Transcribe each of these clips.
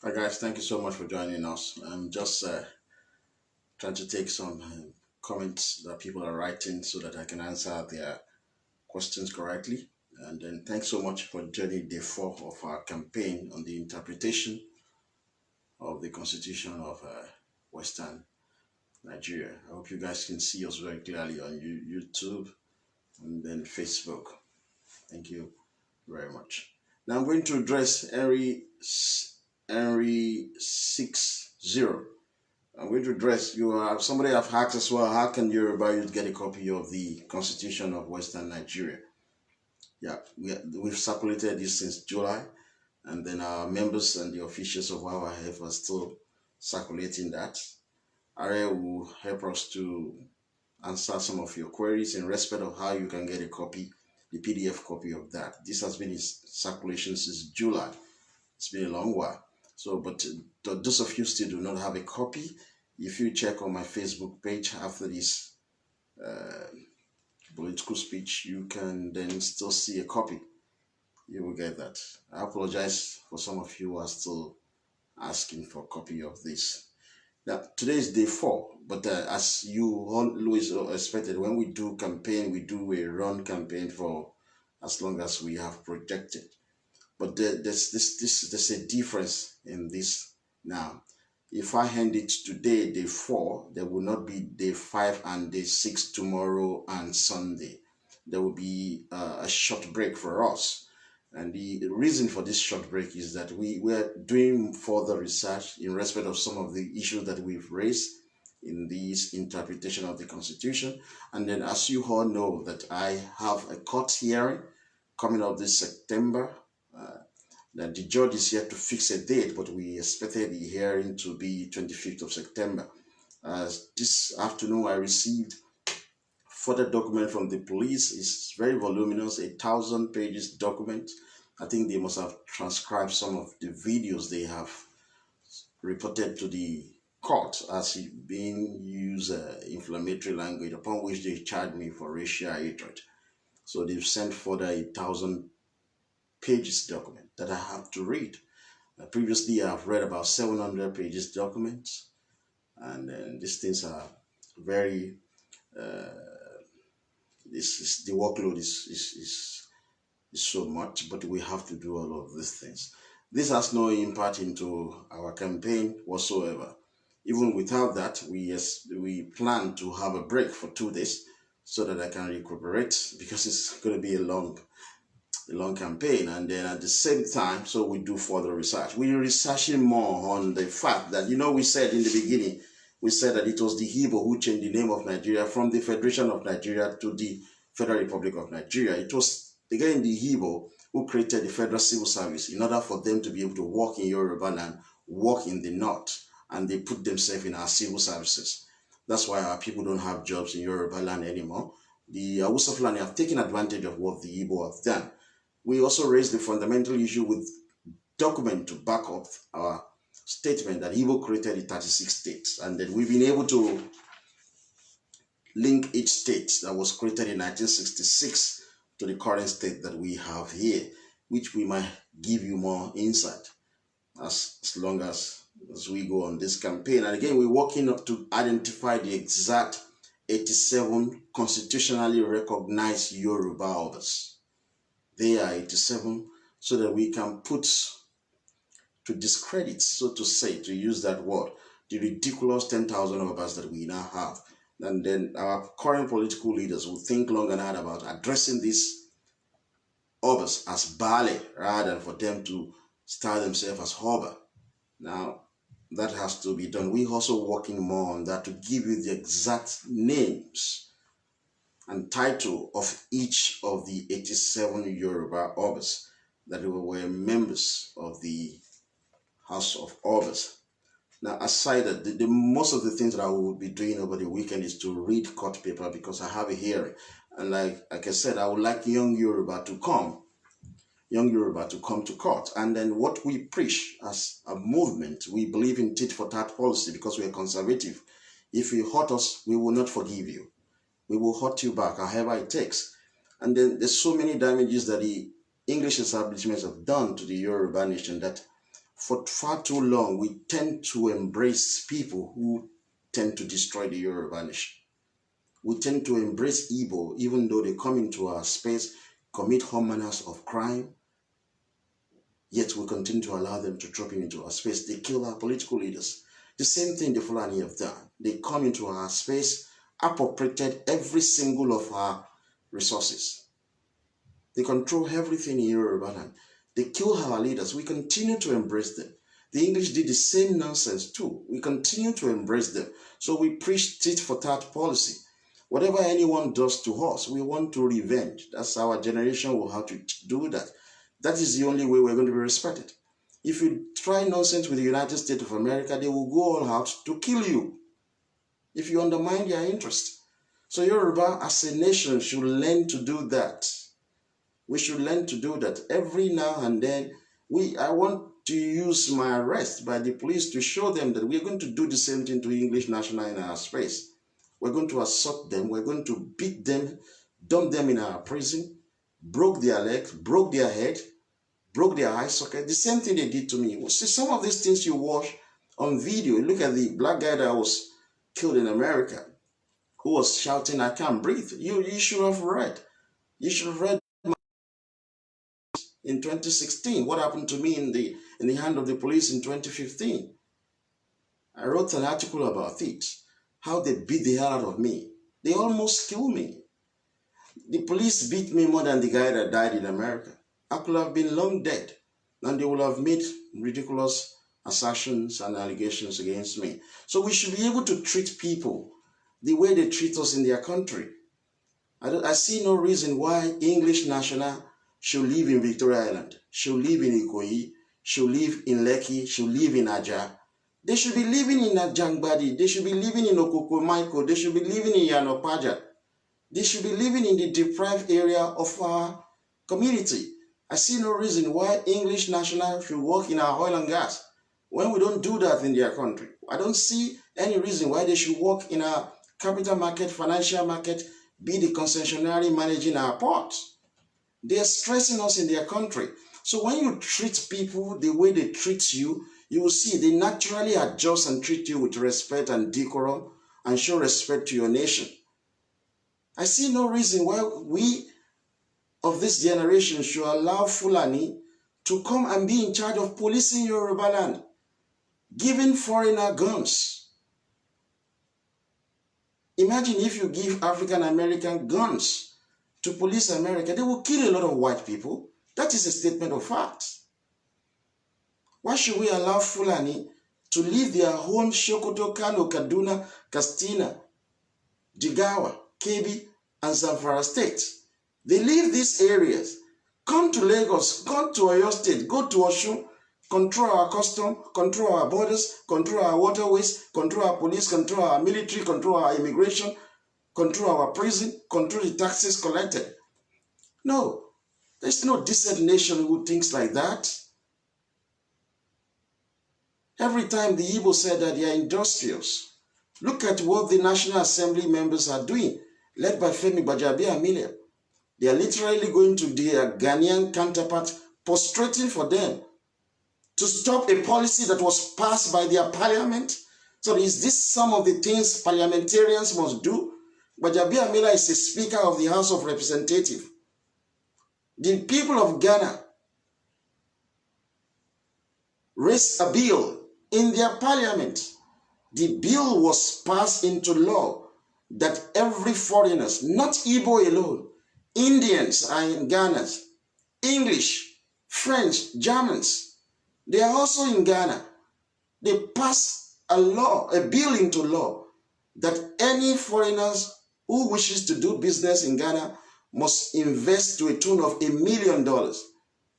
Hi guys, thank you so much for joining us. I'm just trying to take some comments that people are writing so that I can answer their questions correctly. And then thanks so much for joining day 4 of our campaign on the interpretation of the Constitution of Western Nigeria. I hope you guys can see us very clearly on YouTube and then Facebook. Thank you very much. Now I'm going to address Henry 60. I'm going to address you. Somebody have asked as well, how can Yoruba youth get a copy of the Constitution of Western Nigeria? Yeah, we've circulated this since July, and then our members and the officials of our health are still circulating that. Are will help us to answer some of your queries in respect of how you can get a copy, the PDF copy of that. This has been in circulation since July. It's been a long while. So, but those of you still do not have a copy, if you check on my Facebook page after this political speech, you can then still see a copy. You will get that. I apologize for some of you who are still asking for a copy of this. Now, today is day 4, but as you always expected, when we do campaign, we do a run campaign for as long as we have projected. But there's a difference in this now. If I hand it today, day 4, there will not be day 5 and day 6 tomorrow and Sunday. There will be a short break for us. And the reason for this short break is that we're doing further research in respect of some of the issues that we've raised in this interpretation of the Constitution. And then, as you all know, that I have a court hearing coming up this September. That the judge is yet to fix a date, but we expected the hearing to be 25th of September. This afternoon, I received further document from the police. It's very voluminous, 1,000 pages document. I think they must have transcribed some of the videos they have reported to the court as being used inflammatory language, upon which they charged me for racial hatred. So they've sent further 1,000 pages document that I have to read. Previously, I've read about 700 pages documents, and these things are very. The workload is so much, but we have to do all of these things. This has no impact into our campaign whatsoever. Even without that, we plan to have a break for 2 days so that I can recuperate, because it's going to be a long campaign. And then at the same time, so we do further research. We're researching more on the fact that, we said in the beginning, we said that it was the Igbo who changed the name of Nigeria from the Federation of Nigeria to the Federal Republic of Nigeria. It was, again, the Igbo who created the Federal Civil Service in order for them to be able to work in Yoruba land, work in the north, and they put themselves in our civil services. That's why our people don't have jobs in Yoruba land anymore. The Hausa Fulani have taken advantage of what the Igbo have done. We also raised the fundamental issue with document to back up our statement that Igbo created the 36 states, and then we've been able to link each state that was created in 1966 to the current state that we have here. which we might give you more insight as long as we go on this campaign. And again, we're working up to identify the exact 87 constitutionally recognized Yoruba obas. They are 87, so that we can put to discredit, so to say, to use that word, the ridiculous 10,000 obas that we now have. And then our current political leaders will think long and hard about addressing these obas as Bale rather than for them to style themselves as Hoba. Now, that has to be done. We're also working more on that to give you the exact names and title of each of the 87 Yoruba obas that were members of the House of Obas. Now, aside that, the most of the things that I will be doing over the weekend is to read court paper because I have a hearing. And like I said, I would like young Yoruba to come to court. And then what we preach as a movement, we believe in tit for tat policy because we are conservative. If you hurt us, we will not forgive you. We will hurt you back, however it takes. And then there's so many damages that the English establishments have done to the Yoruba nation that for far too long, we tend to embrace people who tend to destroy the Yoruba nation. We tend to embrace evil, even though they come into our space, commit all manners of crime, yet we continue to allow them to drop into our space. They kill our political leaders. The same thing the Fulani have done. They come into our space, appropriated every single of our resources. They control everything in Yoruba land. They kill our leaders. We continue to embrace them. The English did the same nonsense too. We continue to embrace them. So we preach tit for tat policy. Whatever anyone does to us, we want to revenge. That's our generation will have to do that. That is the only way we're going to be respected. If you try nonsense with the United States of America, they will go all out to kill you if you undermine their interest. So Yoruba as a nation should learn to do that. We should learn to do that. Every now and then, I want to use my arrest by the police to show them that we're going to do the same thing to English national in our space. We're going to assault them. We're going to beat them, dump them in our prison, broke their legs, broke their head, broke their eye socket. The same thing they did to me. See, some of these things you watch on video. Look at the black guy that was killed in America, who was shouting, "I can't breathe." You should have read. You should have read in 2016. What happened to me in the hand of the police in 2015? I wrote an article about it. How they beat the hell out of me. They almost killed me. The police beat me more than the guy that died in America. I could have been long dead, and they would have made ridiculous assertions and allegations against me. So we should be able to treat people the way they treat us in their country. I see no reason why English national should live in Victoria Island, should live in Ikoyi, should live in Lekki, should live in Aja. They should be living in Ajangbadi. They should be living in Okokomaiko. They should be living in Yanopaja. They should be living in the deprived area of our community. I see no reason why English national should work in our oil and gas when we don't do that in their country. I don't see any reason why they should work in our capital market, financial market, be the concessionary managing our ports. They are stressing us in their country. So when you treat people the way they treat you, you will see they naturally adjust and treat you with respect and decorum and show respect to your nation. I see no reason why we of this generation should allow Fulani to come and be in charge of policing Yoruba land, giving foreigner guns. Imagine if you give African American guns to police America, they will kill a lot of white people. That is a statement of fact. Why should we allow Fulani to leave their own Sokoto, Kano, Kaduna, Katsina, Jigawa, Kebbi, and Zamfara states? They leave these areas, come to Lagos, come to Oyo State, go to Osun, control our custom, control our borders, control our waterways, control our police, control our military, control our immigration, control our prison, control the taxes collected. No, there's no decent nation who thinks like that. Every time the Igbo said that they are industrious, look at what the National Assembly members are doing, led by Femi Gbajabiamila. They are literally going to their Ghanaian counterpart prostrating for them to stop a policy that was passed by their parliament? So is this some of the things parliamentarians must do? But Gbajabiamila is a Speaker of the House of Representatives. The people of Ghana raised a bill in their parliament. The bill was passed into law that every foreigners, not Igbo alone, Indians are in Ghana, English, French, Germans, they are also in Ghana. They passed a bill into law that any foreigners who wishes to do business in Ghana must invest to a tune of $1 million.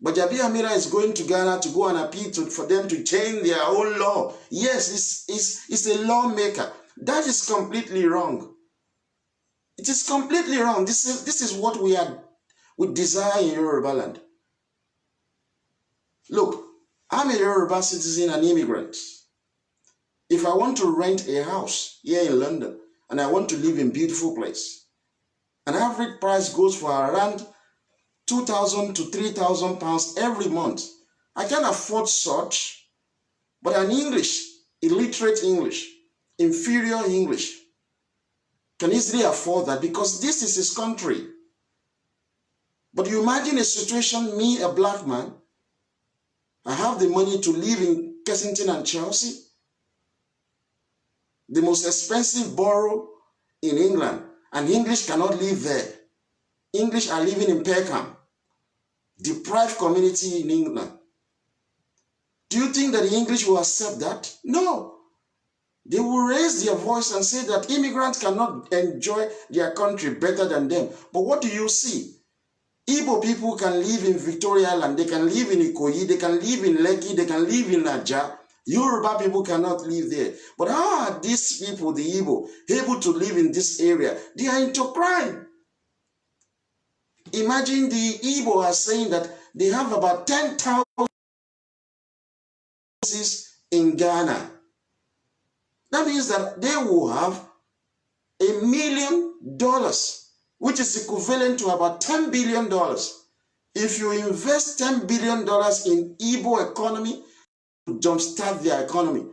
But Gbajabiamila is going to Ghana to go and appeal for them to change their own law. Yes, it's a lawmaker. That is completely wrong. It is completely wrong. This is what we desire in Yoruba land. Look, I'm a Yoruba citizen and immigrant. If I want to rent a house here in London and I want to live in a beautiful place, an average price goes for around 2,000 to 3,000 pounds every month. I can afford such, but an illiterate English, inferior English, can easily afford that because this is his country. But you imagine a situation, me, a black man, I have the money to live in Kensington and Chelsea, the most expensive borough in England, and English cannot live there. English are living in Peckham, deprived community in England. Do you think that the English will accept that? No. They will raise their voice and say that immigrants cannot enjoy their country better than them. But what do you see? Igbo people can live in Victoria Island, they can live in Ikoyi, they can live in Lekki, they can live in Naija. Yoruba people cannot live there. But how are these people, the Igbo, able to live in this area? They are into crime. Imagine the Igbo are saying that they have about 10,000 in Ghana. That means that they will have $1 million, which is equivalent to about $10 billion. If you invest $10 billion in Igbo economy, to jumpstart their economy.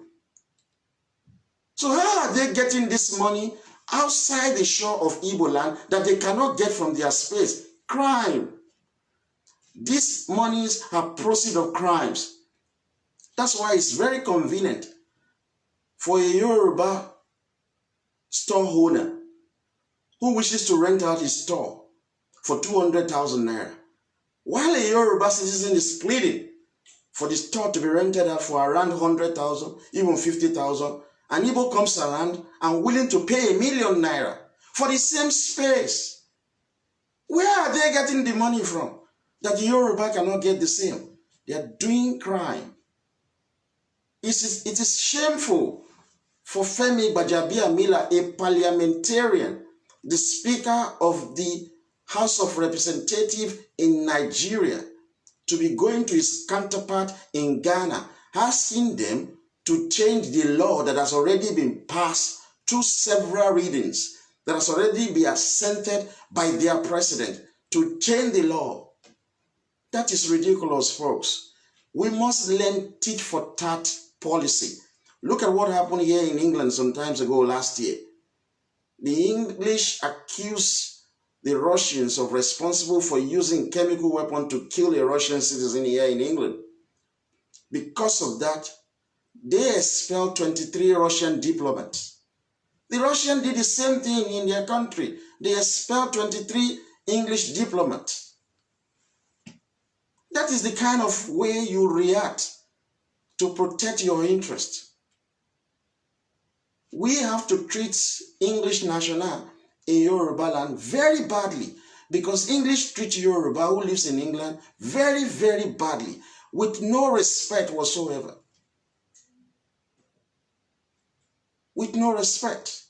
So how are they getting this money outside the shore of Igbo land that they cannot get from their space? Crime. These monies are proceeds of crimes. That's why it's very convenient for a Yoruba store owner who wishes to rent out his store for 200,000 naira, while a Yoruba citizen is pleading for the store to be rented out for around 100,000, even 50,000, and Igbo comes around and willing to pay $1 million naira for the same space. Where are they getting the money from that the Yoruba cannot get the same? They are doing crime. It is shameful for Femi Gbajabiamila, a parliamentarian, the Speaker of the House of Representatives in Nigeria, to be going to his counterpart in Ghana, asking them to change the law that has already been passed through several readings, that has already been assented by their president, to change the law. That is ridiculous, folks. We must learn tit for tat policy. Look at what happened here in England some time ago last year. The English accused the Russians of responsible for using chemical weapon to kill a Russian citizen here in England. Because of that, they expelled 23 Russian diplomats. The Russians did the same thing in their country. They expelled 23 English diplomats. That is the kind of way you react to protect your interest. We have to treat English national in Yoruba land very badly, because English treat Yoruba who lives in England very, very badly, with no respect whatsoever. With no respect.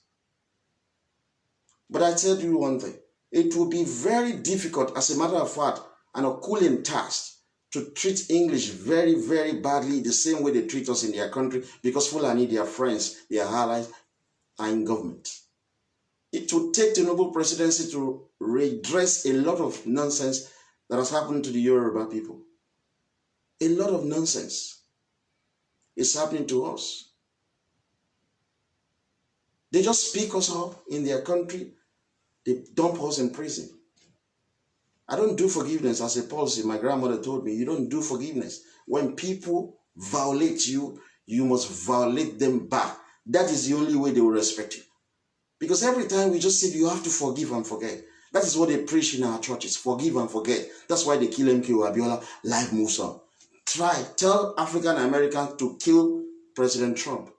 But I tell you one thing, it will be very difficult, as a matter of fact, and a cooling task, to treat English very, very badly the same way they treat us in their country, because Fulani, their friends, their allies, are in government. It would take the Noble Presidency to redress a lot of nonsense that has happened to the Yoruba people. A lot of nonsense is happening to us. They just pick us up in their country. They dump us in prison. I don't do forgiveness as a policy. My grandmother told me, you don't do forgiveness. When people violate you, you must violate them back. That is the only way they will respect you. Because every time we just say you have to forgive and forget. That is what they preach in our churches. Forgive and forget. That's why they kill MK Abiola. Life moves on. Tell African Americans to kill President Trump.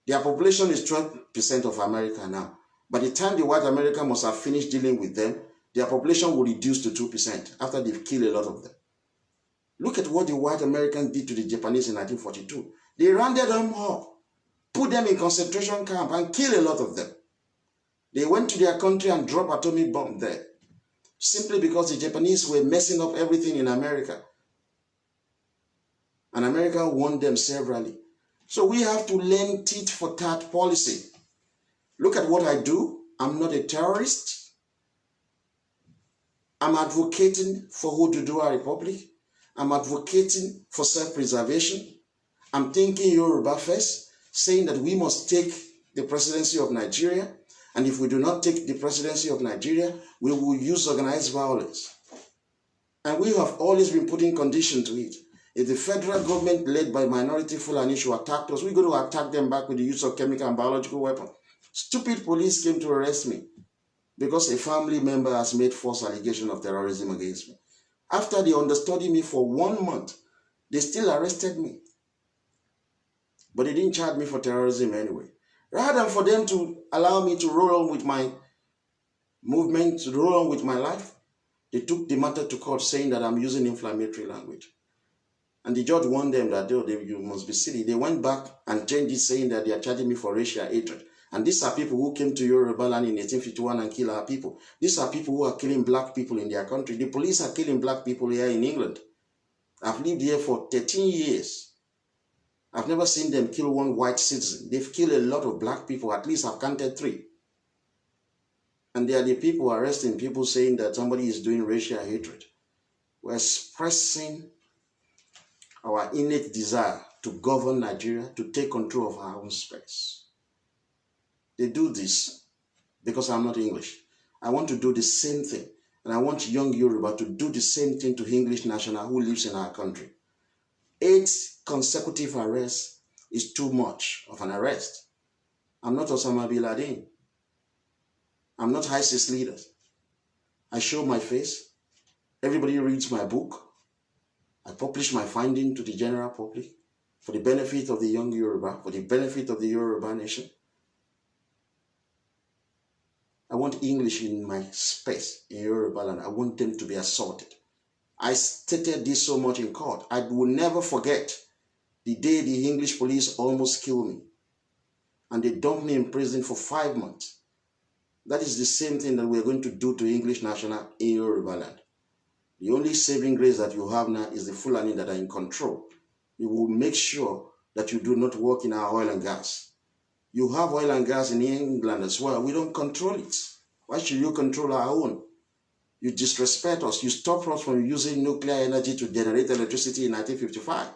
Their population is 12% of America now. By the time the white America must have finished dealing with them, their population will reduce to 2% after they've killed a lot of them. Look at what the white Americans did to the Japanese in 1942. They rounded them up, put them in concentration camp, and killed a lot of them. They went to their country and dropped atomic bomb there, simply because the Japanese were messing up everything in America. And America won them severally. So we have to learn tit for tat policy. Look at what I do. I'm not a terrorist. I'm advocating for Oduduwa Republic. I'm advocating for self-preservation. I'm thinking Yoruba first, saying that we must take the presidency of Nigeria. And if we do not take the presidency of Nigeria, we will use organized violence. And we have always been putting condition to it. If the federal government led by minority Fulani should attack us, we're going to attack them back with the use of chemical and biological weapons. Stupid police came to arrest me because a family member has made false allegation of terrorism against me. After they understudied me for 1 month, they still arrested me. But they didn't charge me for terrorism anyway. Rather than for them to allow me to roll on with my movement, to roll on with my life, they took the matter to court saying that I'm using inflammatory language. And the judge warned them that you must be silly. They went back and changed it, saying that they are charging me for racial hatred. And these are people who came to Yoruba land in 1851 and killed our people. These are people who are killing black people in their country. The police are killing black people here in England. I've lived here for 13 years. I've never seen them kill one white citizen. They've killed a lot of black people. At least I've counted 3. And they are the people arresting people saying that somebody is doing racial hatred. We're expressing our innate desire to govern Nigeria, to take control of our own space. They do this because I'm not English. I want to do the same thing. And I want young Yoruba to do the same thing to English national who lives in our country. 8 consecutive arrests is too much of an arrest. I'm not Osama bin Laden. I'm not ISIS leader. I show my face. Everybody reads my book. I publish my finding to the general public for the benefit of the young Yoruba, for the benefit of the Yoruba nation. I want English in my space in Yoruba land. I want them to be assaulted. I stated this so much in court. I will never forget the day the English police almost killed me. And they dumped me in prison for 5 months. That is the same thing that we're going to do to English national in Yoruba land. The only saving grace that you have now is the Fulani that are in control. We will make sure that you do not work in our oil and gas. You have oil and gas in England as well. We don't control it. Why should you control our own? You disrespect us. You stop us from using nuclear energy to generate electricity in 1955.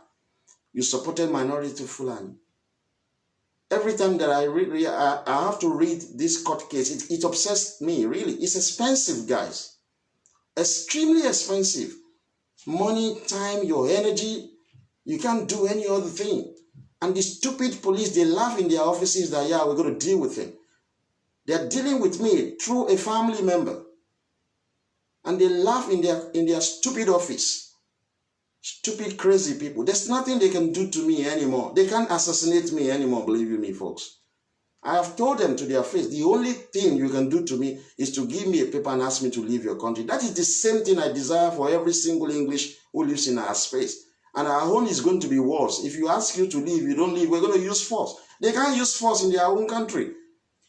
You supported minority Fulani. Every time that I have to read this court case, it obsessed me, really. It's expensive, guys. Extremely expensive. Money, time, your energy. You can't do any other thing. And the stupid police, they laugh in their offices that, yeah, we're going to deal with him. They're dealing with me through a family member. And they laugh in their stupid office. Stupid, crazy people. There's nothing they can do to me anymore. They can't assassinate me anymore, believe you me, folks. I have told them to their face, the only thing you can do to me is to give me a paper and ask me to leave your country. That is the same thing I desire for every single English who lives in our space. And our own is going to be worse. If you ask you to leave, you don't leave, we're going to use force. They can't use force in their own country.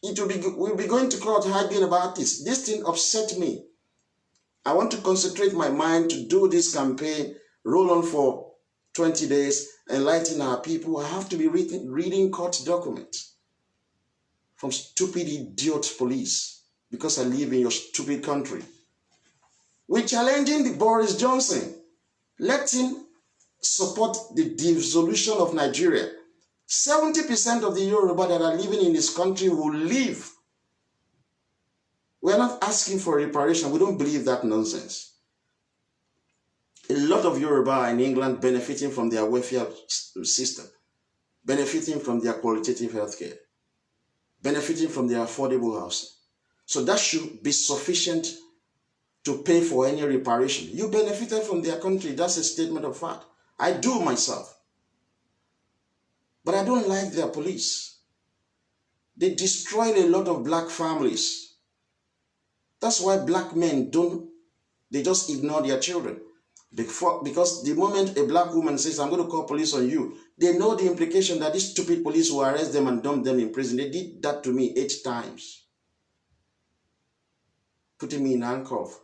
We'll be going to court arguing about this. This thing upset me. I want to concentrate my mind to do this campaign, roll on for 20 days, enlighten our people. I have to be reading court documents from stupid idiot police because I live in your stupid country. We're challenging the Boris Johnson. Let him support the dissolution of Nigeria. 70% of the Yoruba that are living in this country will leave. We're not asking for reparation. We don't believe that nonsense. A lot of Yoruba are in England benefiting from their welfare system, benefiting from their qualitative healthcare, benefiting from their affordable housing. So that should be sufficient to pay for any reparation. You benefited from their country. That's a statement of fact. I do myself. But I don't like their police. They destroyed a lot of black families. That's why black men they just ignore their children. Because the moment a black woman says, I'm going to call police on you, they know the implication that these stupid police will arrest them and dump them in prison. They did that to me 8 times. Putting me in handcuffs.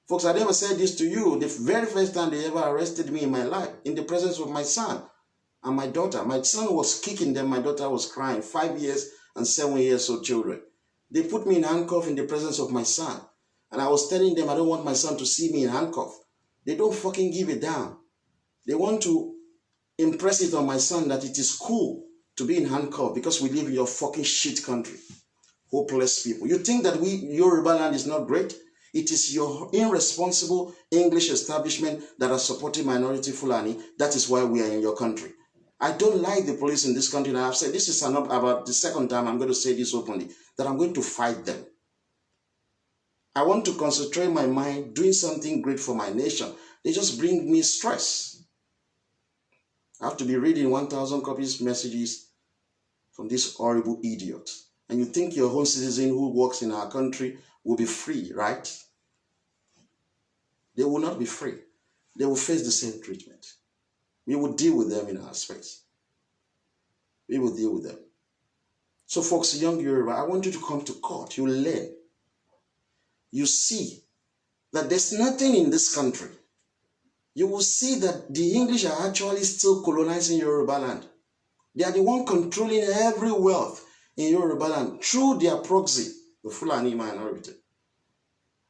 Folks, I never said this to you. The very first time they ever arrested me in my life, in the presence of my son and my daughter. My son was kicking them. My daughter was crying. 5 years and 7 years old children. They put me in handcuffs in the presence of my son. And I was telling them I don't want my son to see me in handcuffs. They don't fucking give a damn. They want to impress it on my son that it is cool to be in handcuffs because we live in your fucking shit country. Hopeless people. You think that Yoruba land is not great? It is your irresponsible English establishment that are supporting minority Fulani. That is why we are in your country. I don't like the police in this country. And I've said this is about the second time I'm going to say this openly, that I'm going to fight them. I want to concentrate my mind doing something great for my nation. They just bring me stress. I have to be reading 1,000 copies messages from this horrible idiot. And you think your own citizen who works in our country will be free, right? They will not be free. They will face the same treatment. We will deal with them in our space. We will deal with them. So folks, young Yoruba, I want you to come to court. You learn. You see that there's nothing in this country. You will see that the English are actually still colonizing Yoruba land. They are the one controlling every wealth in Yoruba land through their proxy, the Fulani minority.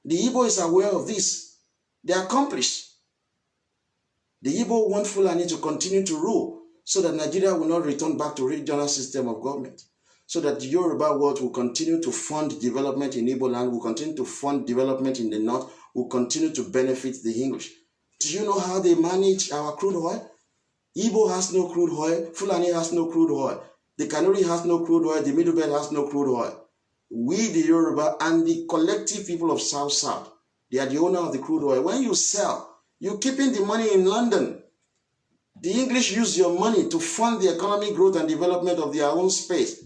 The Igbo is aware of this. They are accomplished. The Igbo want Fulani to continue to rule so that Nigeria will not return back to regional system of government. So that the Yoruba world will continue to fund development in Igbo land, will continue to fund development in the north, will continue to benefit the English. Do you know how they manage our crude oil? Igbo has no crude oil, Fulani has no crude oil, the Kanuri has no crude oil, the Middle Belt has no crude oil. We, the Yoruba, and the collective people of South, they are the owner of the crude oil. When you sell, you're keeping the money in London. The English use your money to fund the economic growth and development of their own space.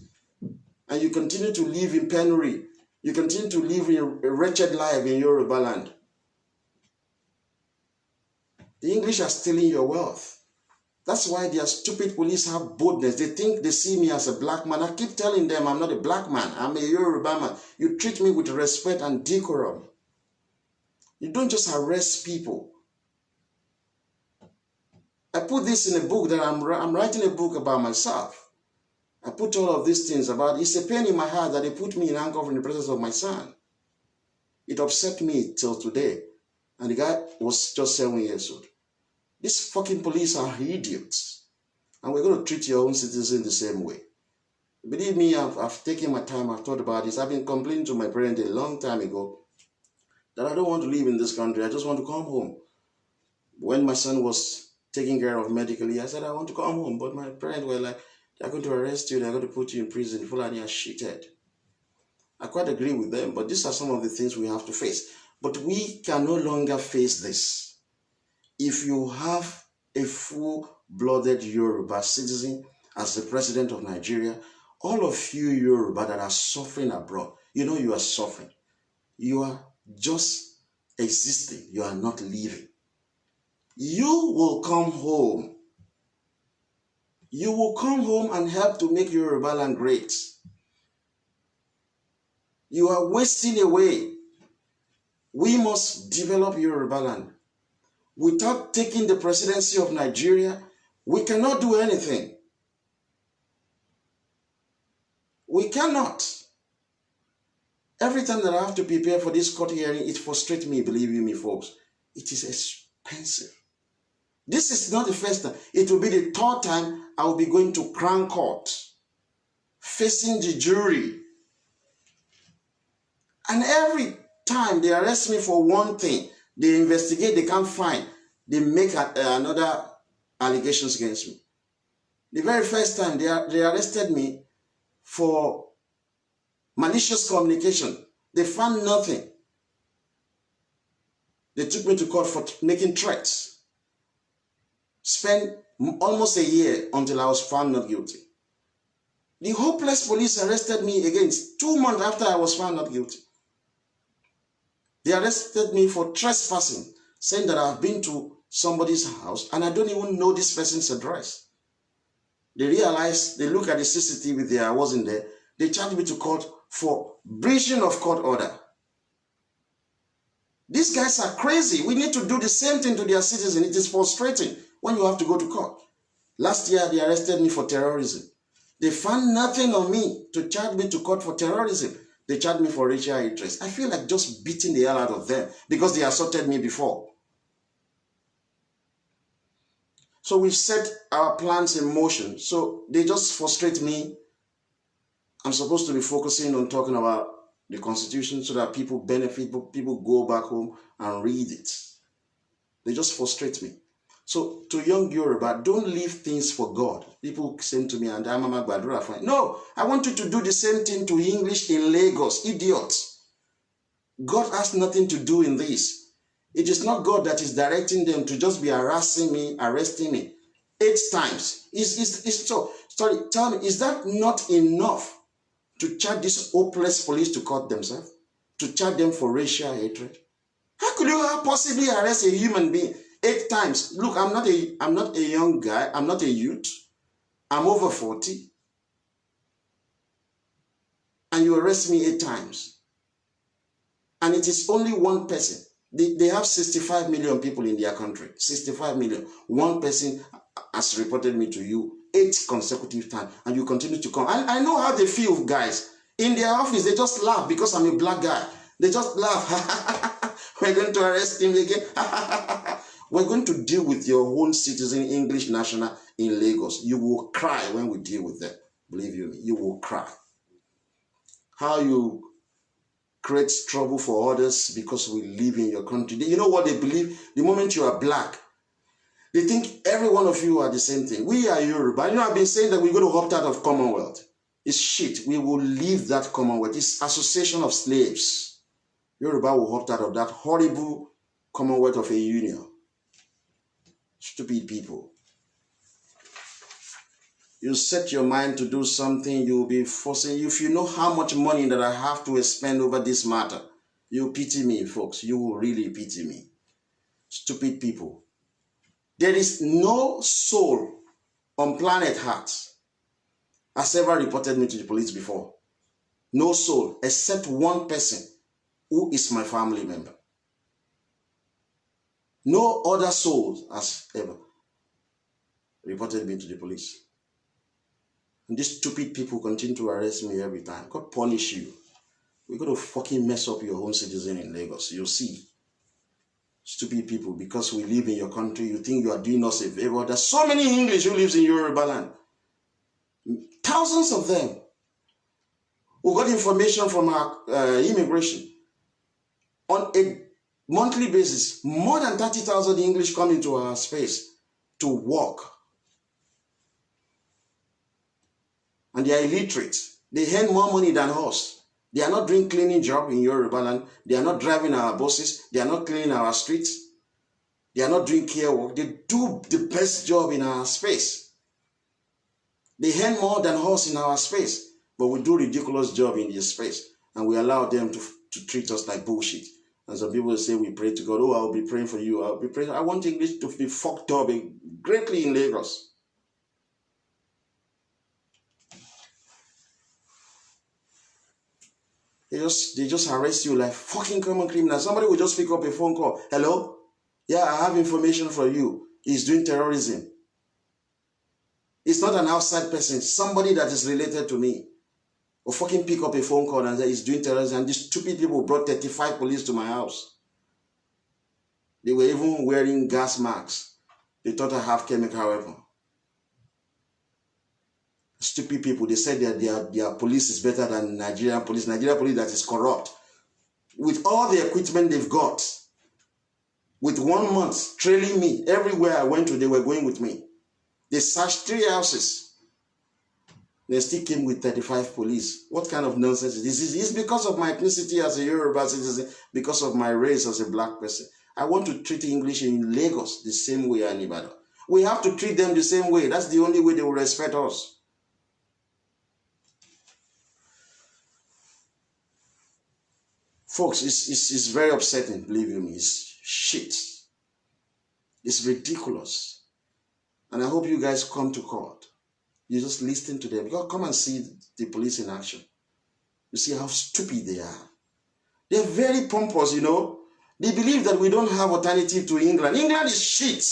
And you continue to live in penury. You continue to live in a wretched life in Yoruba land. The English are stealing your wealth. That's why their stupid police have boldness. They think they see me as a black man. I keep telling them I'm not a black man. I'm a Yoruba man. You treat me with respect and decorum. You don't just arrest people. I put this in a book that I'm writing a book about myself. I put all of these things about, it's a pain in my heart that they put me in handcuffs in the presence of my son. It upset me till today. And the guy was just 7 years old. These fucking police are idiots. And we're going to treat your own citizens the same way. Believe me, I've taken my time, I've thought about this. I've been complaining to my parents a long time ago that I don't want to live in this country. I just want to come home. When my son was taken care of medically, I said, I want to come home. But my parents were like, they're going to arrest you, they're going to put you in prison. Fulani are shithead. I quite agree with them, but these are some of the things we have to face. But we can no longer face this. If you have a full-blooded Yoruba citizen as the president of Nigeria, all of you Yoruba that are suffering abroad, you know you are suffering. You are just existing. You are not living. You will come home. You will come home and help to make Yoruba land great. You are wasting away. We must develop Yoruba land. Without taking the presidency of Nigeria, we cannot do anything. We cannot. Every time that I have to prepare for this court hearing, it frustrates me, believe you me, folks. It is expensive. This is not the first time. It will be the third time I will be going to Crown Court, facing the jury. And every time they arrest me for one thing, they investigate, they can't find, they make another allegations against me. The very first time they arrested me for malicious communication. They found nothing. They took me to court for making threats. Spent almost a year until I was found not guilty. The hopeless police arrested me again 2 months after I was found not guilty. They arrested me for trespassing, saying that I've been to somebody's house and I don't even know this person's address. They realized, they look at the CCTV there, I wasn't there. They charged me to court for breaching of court order. These guys are crazy. We need to do the same thing to their citizens. It is frustrating when you have to go to court. Last year, they arrested me for terrorism. They found nothing on me to charge me to court for terrorism. They charged me for racial hatred. I feel like just beating the hell out of them because they assaulted me before. So we've set our plans in motion. So they just frustrate me. I'm supposed to be focusing on talking about the Constitution so that people benefit, people go back home and read it. They just frustrate me. So to young Yoruba, don't leave things for God. People say to me, and I'm a Badura fan. No, I want you to do the same thing to English in Lagos, idiots. God has nothing to do in this. It is not God that is directing them to just be harassing me, arresting me 8 times. Tell me, is that not enough to charge this hopeless police to court themselves? To charge them for racial hatred? How could you possibly arrest a human being 8 times? Look, I'm not a young guy. I'm not a youth. I'm over 40. And you arrest me 8 times. And it is only one person. They have 65 million people in their country. 65 million. One person has reported me to you 8 consecutive times. And you continue to come. I know how they feel, guys. In their office, they just laugh because I'm a black guy. They just laugh. We're going to arrest him again. We're going to deal with your own citizen, English national in Lagos. You will cry when we deal with them. Believe you me, you will cry. How you create trouble for others because we live in your country. You know what they believe? The moment you are black, they think every one of you are the same thing. We are Yoruba. You know, I've been saying that we're going to opt out of Commonwealth. It's shit. We will leave that Commonwealth. It's association of slaves. Yoruba will opt out of that horrible Commonwealth of a union. Stupid people. You set your mind to do something, you'll be forcing. If you know how much money that I have to spend over this matter, you pity me, folks. You will really pity me. Stupid people. There is no soul on planet Earth has ever reported me to the police before. No soul, except one person who is my family member. No other soul has ever reported me to the police. And these stupid people continue to arrest me every time. God punish you. We're going to fucking mess up your own citizen in Lagos. You'll see. Stupid people, because we live in your country, you think you are doing us a favor. There's so many English who lives in Yoruba land. Thousands of them. We got information from our immigration. On a monthly basis, more than 30,000 English come into our space to work. And they are illiterate. They earn more money than us. They are not doing cleaning job in Yoruba land. They are not driving our buses. They are not cleaning our streets. They are not doing care work. They do the best job in our space. They earn more than us in our space. But we do ridiculous job in their space. And we allow them to treat us like bullshit. And some people say we pray to God. Oh, I'll be praying for you. I'll be praying. I want English to be fucked up greatly in Lagos. They just arrest you like fucking common criminals. Somebody will just pick up a phone call. Hello? Yeah, I have information for you. He's doing terrorism. It's not an outside person. Somebody that is related to me will fucking pick up a phone call and say he's doing terrorism. And these stupid people brought 35 police to my house. They were even wearing gas masks. They thought I have chemical weapon. Stupid people, they said that their police is better than Nigerian police. Nigerian police that is corrupt. With all the equipment they've got, with 1 month trailing me, everywhere I went to, they were going with me. They searched 3 houses. They still came with 35 police. What kind of nonsense is this? It's because of my ethnicity as a Yoruba citizen, because of my race as a black person. I want to treat English in Lagos the same way anybody. We have to treat them the same way. That's the only way they will respect us. Folks, it's very upsetting, believe me. It's shit. It's ridiculous. And I hope you guys come to court. You just listen to them. You come and see the police in action. You see how stupid they are. They're very pompous, you know. They believe that we don't have alternative to England. England is shit.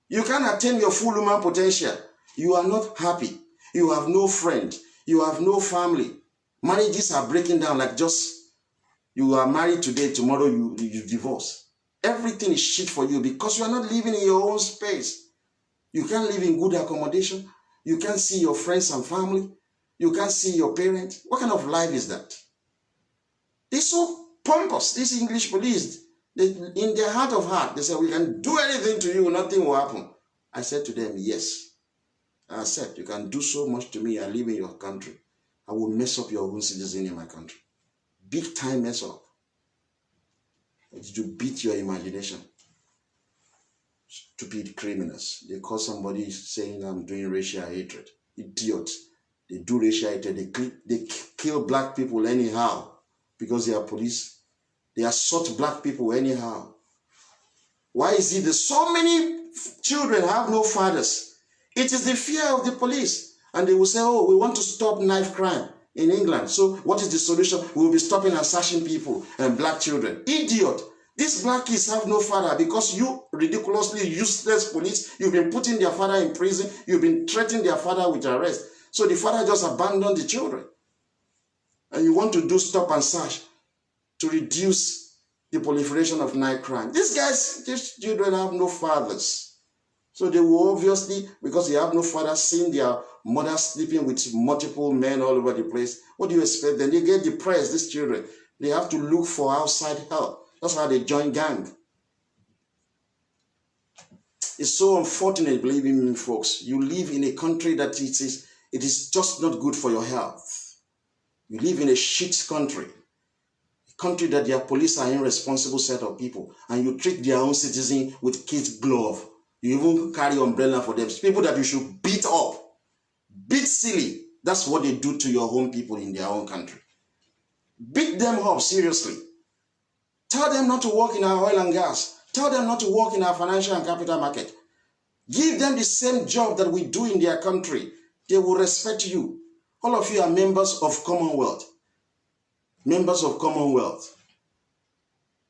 You can't attain your full human potential. You are not happy. You have no friend. You have no family. Marriages are breaking down like just you are married today, tomorrow you divorce. Everything is shit for you because you are not living in your own space. You can't live in good accommodation. You can't see your friends and family. You can't see your parents. What kind of life is that? They're so pompous, these English police. In their heart of heart, they say, we can do anything to you, nothing will happen. I said to them, yes. I said, you can do so much to me. I live in your country. I will mess up your own citizen in my country. Big time mess up. To beat your imagination. Stupid criminals. They call somebody saying I'm doing racial hatred. Idiots. They do racial hatred. They kill black people anyhow because they are police. They assault black people anyhow. Why is it that so many children have no fathers? It is the fear of the police. And they will say, oh, we want to stop knife crime in England. So what is the solution? We will be stopping and searching people and black children. Idiot. These black kids have no father because you ridiculously useless police, you've been putting their father in prison, you've been threatening their father with arrest. So the father just abandoned the children. And you want to do stop and search to reduce the proliferation of night crime. These children have no fathers. So they will obviously, because they have no father, seeing their mother sleeping with multiple men all over the place. What do you expect then? They get depressed, these children. They have to look for outside help. That's why they join gang. It's so unfortunate, believe me, folks. You live in a country that it is just not good for your health. You live in a shit country. A country that their police are irresponsible set of people. And you treat their own citizen with kid glove. You even carry umbrella for them. It's people that you should beat up. Beat silly. That's what they do to your own people in their own country. Beat them up, seriously. Tell them not to work in our oil and gas. Tell them not to work in our financial and capital market. Give them the same job that we do in their country. They will respect you. All of you are members of Commonwealth. Members of Commonwealth.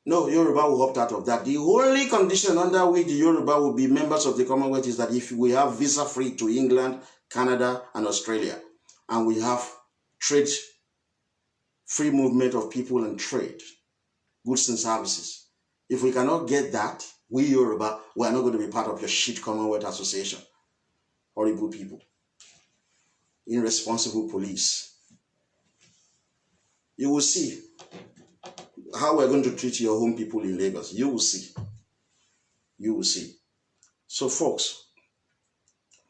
No, Yoruba will opt out of that. The only condition under which the Yoruba will be members of the Commonwealth is that if we have visa free to England, Canada, and Australia, and we have trade, free movement of people and trade, goods and services. If we cannot get that, we Yoruba, we are not going to be part of your shit Commonwealth Association. Horrible people. Irresponsible police. You will see how we're going to treat your home people in Lagos. You will see. You will see. So folks,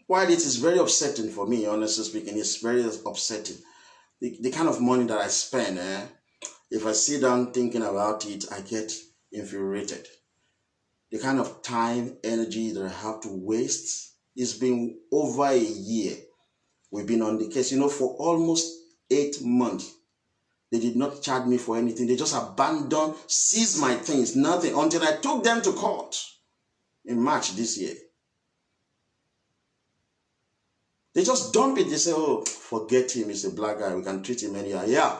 while it is very upsetting for me, honestly speaking, it's very upsetting. The kind of money that I spend, if I sit down thinking about it, I get infuriated. The kind of time, energy that I have to waste. It's been over a year. We've been on the case, for almost 8 months. They did not charge me for anything. They just abandoned, seized my things, nothing, until I took them to court in March this year. They just dump it. They say, oh, forget him. He's a black guy. We can treat him anyhow. Yeah.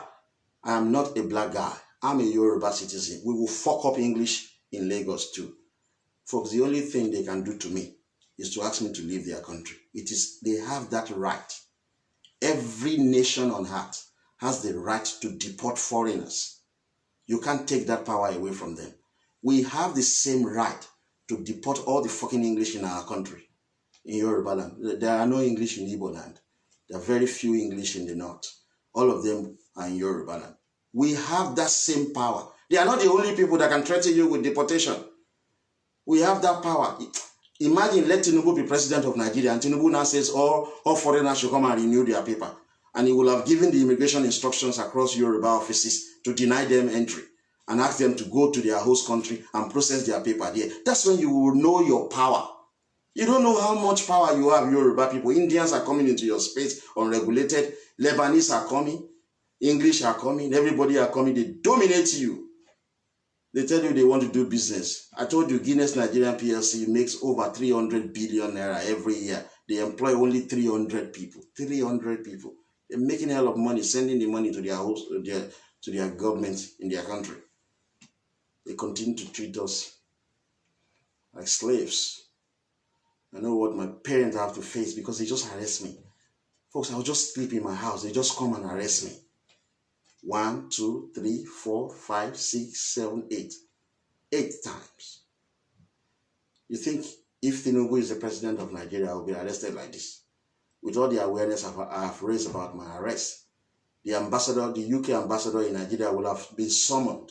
I am not a black guy. I'm a Yoruba citizen. We will fuck up English in Lagos too. Folks, the only thing they can do to me is to ask me to leave their country. They have that right. Every nation on earth has the right to deport foreigners. You can't take that power away from them. We have the same right to deport all the fucking English in our country, in Yoruba land. There are no English in Igbo land. There are very few English in the north. All of them are in Yoruba land. We have that same power. They are not the only people that can threaten you with deportation. We have that power. Imagine let Tinubu be president of Nigeria and Tinubu now says all foreigners should come and renew their paper. And he will have given the immigration instructions across Yoruba offices to deny them entry and ask them to go to their host country and process their paper there. That's when you will know your power. You don't know how much power you have, Yoruba people. Indians are coming into your space unregulated. Lebanese are coming. English are coming. Everybody are coming. They dominate you. They tell you they want to do business. I told you Guinness Nigerian PLC makes over 300 billion naira every year. They employ only 300 people. 300 people. They're making a hell of money, sending the money to their host, to their government in their country. They continue to treat us like slaves. I know what my parents have to face because they just arrest me. Folks, I'll just sleep in my house. They just come and arrest me. 1, 2, 3, 4, 5, 6, 7, 8. 8 times. You think if Tinubu is the president of Nigeria, I will be arrested like this? With all the awareness I have raised about my arrest, the ambassador, the UK ambassador in Nigeria will have been summoned.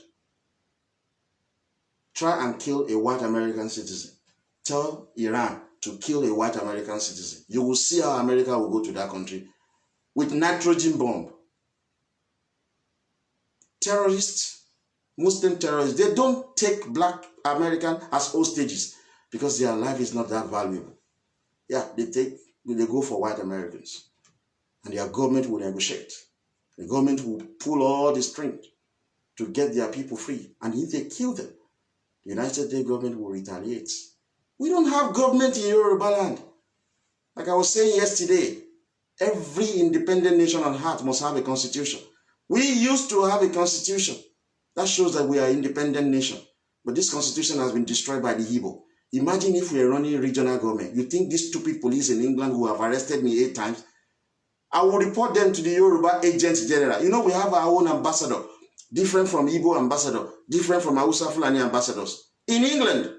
Try and kill a white American citizen. Tell Iran to kill a white American citizen. You will see how America will go to that country with nitrogen bomb. Terrorists, Muslim terrorists, they don't take black Americans as hostages because their life is not that valuable. Yeah, they go for white Americans and their government will negotiate. The government will pull all the strength to get their people free. And if they kill them, the United States government will retaliate. We don't have government in Yoruba land. Like I was saying yesterday, every independent nation on earth must have a constitution. We used to have a constitution. That shows that we are an independent nation. But this constitution has been destroyed by the Igbo. Imagine if we are running regional government. You think these stupid police in England who have arrested me 8 times, I will report them to the Yoruba Agent General. You know, we have our own ambassador, different from Igbo ambassador, different from Hausa Fulani ambassadors. In England,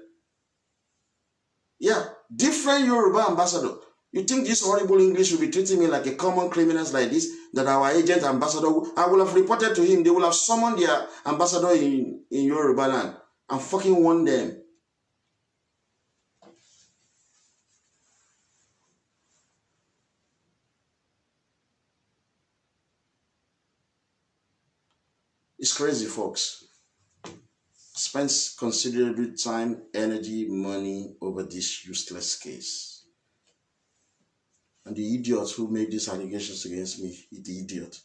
yeah, different Yoruba ambassador. You think this horrible English will be treating me like a common criminals like this, that our agent ambassador, I will have reported to him, they will have summoned their ambassador in Yoruba land and fucking warned them. It's crazy, folks. Spends considerable time, energy, money over this useless case. And the idiot who made these allegations against me, the idiot,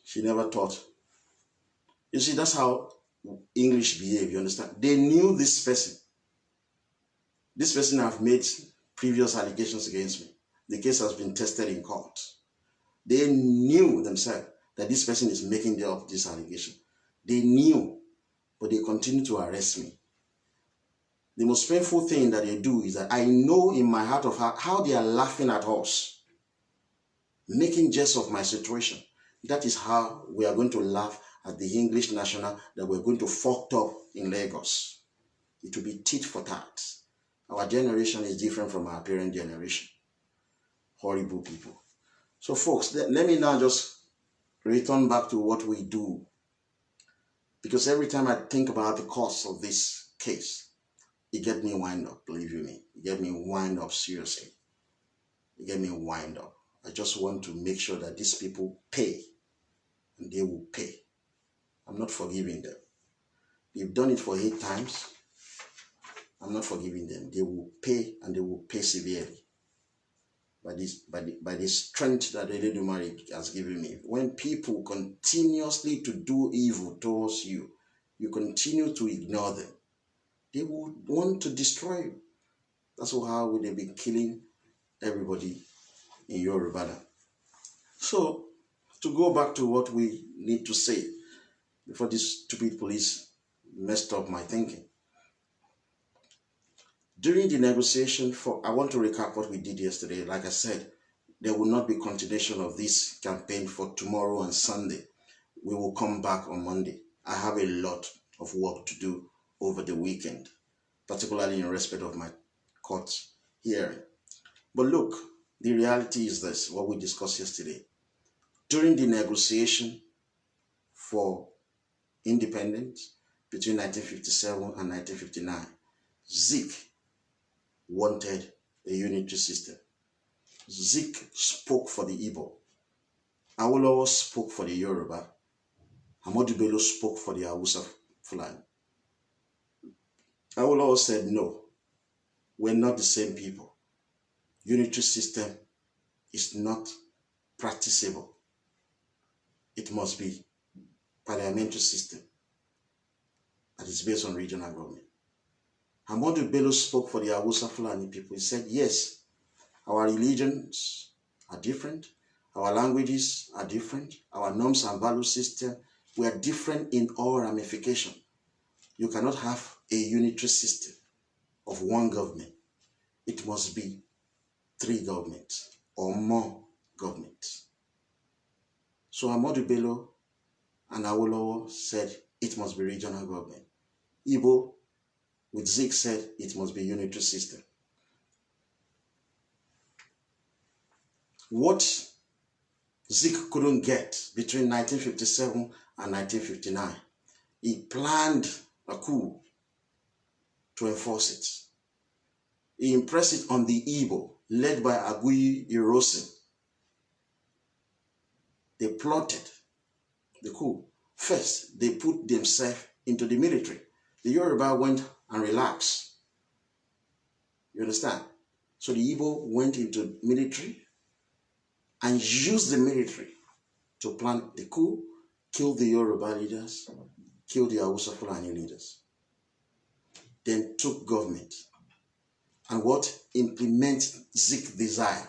she never thought. You see, that's how English behave, you understand? They knew this person. This person have made previous allegations against me. The case has been tested in court. They knew themselves that this person is making up this allegation. They knew, but they continue to arrest me. The most painful thing that they do is that I know in my heart of heart how they are laughing at us, making jest of my situation. That is how we are going to laugh at the English national that we're going to fucked up in Lagos. It will be tit for tat. Our generation is different from our parent generation. Horrible people. So folks, let me now just return back to what we do. Because every time I think about the cost of this case, it get me wind up, believe you me. It get me wind up seriously. It get me wind up. I just want to make sure that these people pay. And they will pay. I'm not forgiving them. They've done it for 8 times. I'm not forgiving them. They will pay, and they will pay severely. By the strength that Eledumare has given me. When people continuously to do evil towards you, you continue to ignore them. They will want to destroy you. That's how they've been killing everybody in Yoruba. So, to go back to what we need to say before this stupid police messed up my thinking. During the negotiation I want to recap what we did yesterday. Like I said, there will not be continuation of this campaign for tomorrow and Sunday. We will come back on Monday. I have a lot of work to do over the weekend, particularly in respect of my court hearing. But look, the reality is this, what we discussed yesterday. During the negotiation for independence between 1957 and 1959, Zik wanted a unitary system. Zik spoke for the Igbo. Awolowo spoke for the Yoruba. Ahmadu Bello spoke for the Hausa Fulani. Awolowo said, no, we're not the same people. Unitary system is not practicable. It must be parliamentary system that is based on regional government. Ahmadu Bello spoke for the Hausa Fulani people. He said, yes, our religions are different, our languages are different, our norms and value system, we are different in all ramifications. You cannot have a unitary system of one government. It must be 3 governments or more governments. So Ahmadu Bello and Awolowo said it must be regional government. Igbo with Zik said it must be unitary system. What Zik couldn't get between 1957 and 1959, he planned a coup to enforce it. He impressed it on the Igbo, led by Aguiyi Ironsi. They plotted the coup. First, they put themselves into the military. The Yoruba went and relaxed. You understand? So the Igbo went into military and used the military to plan the coup, kill the Yoruba leaders, kill the Hausa Fulani leaders. Then took government. And what implement Zik desire,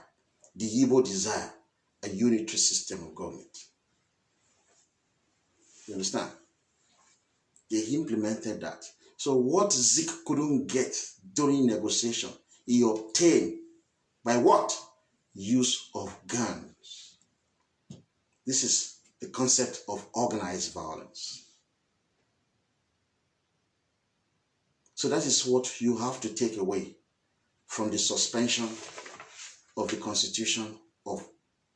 the Igbo desire, a unitary system of government. You understand? They implemented that. So what Zik couldn't get during negotiation, he obtained by what? Use of guns. This is the concept of organized violence. So that is what you have to take away from the suspension of the Constitution of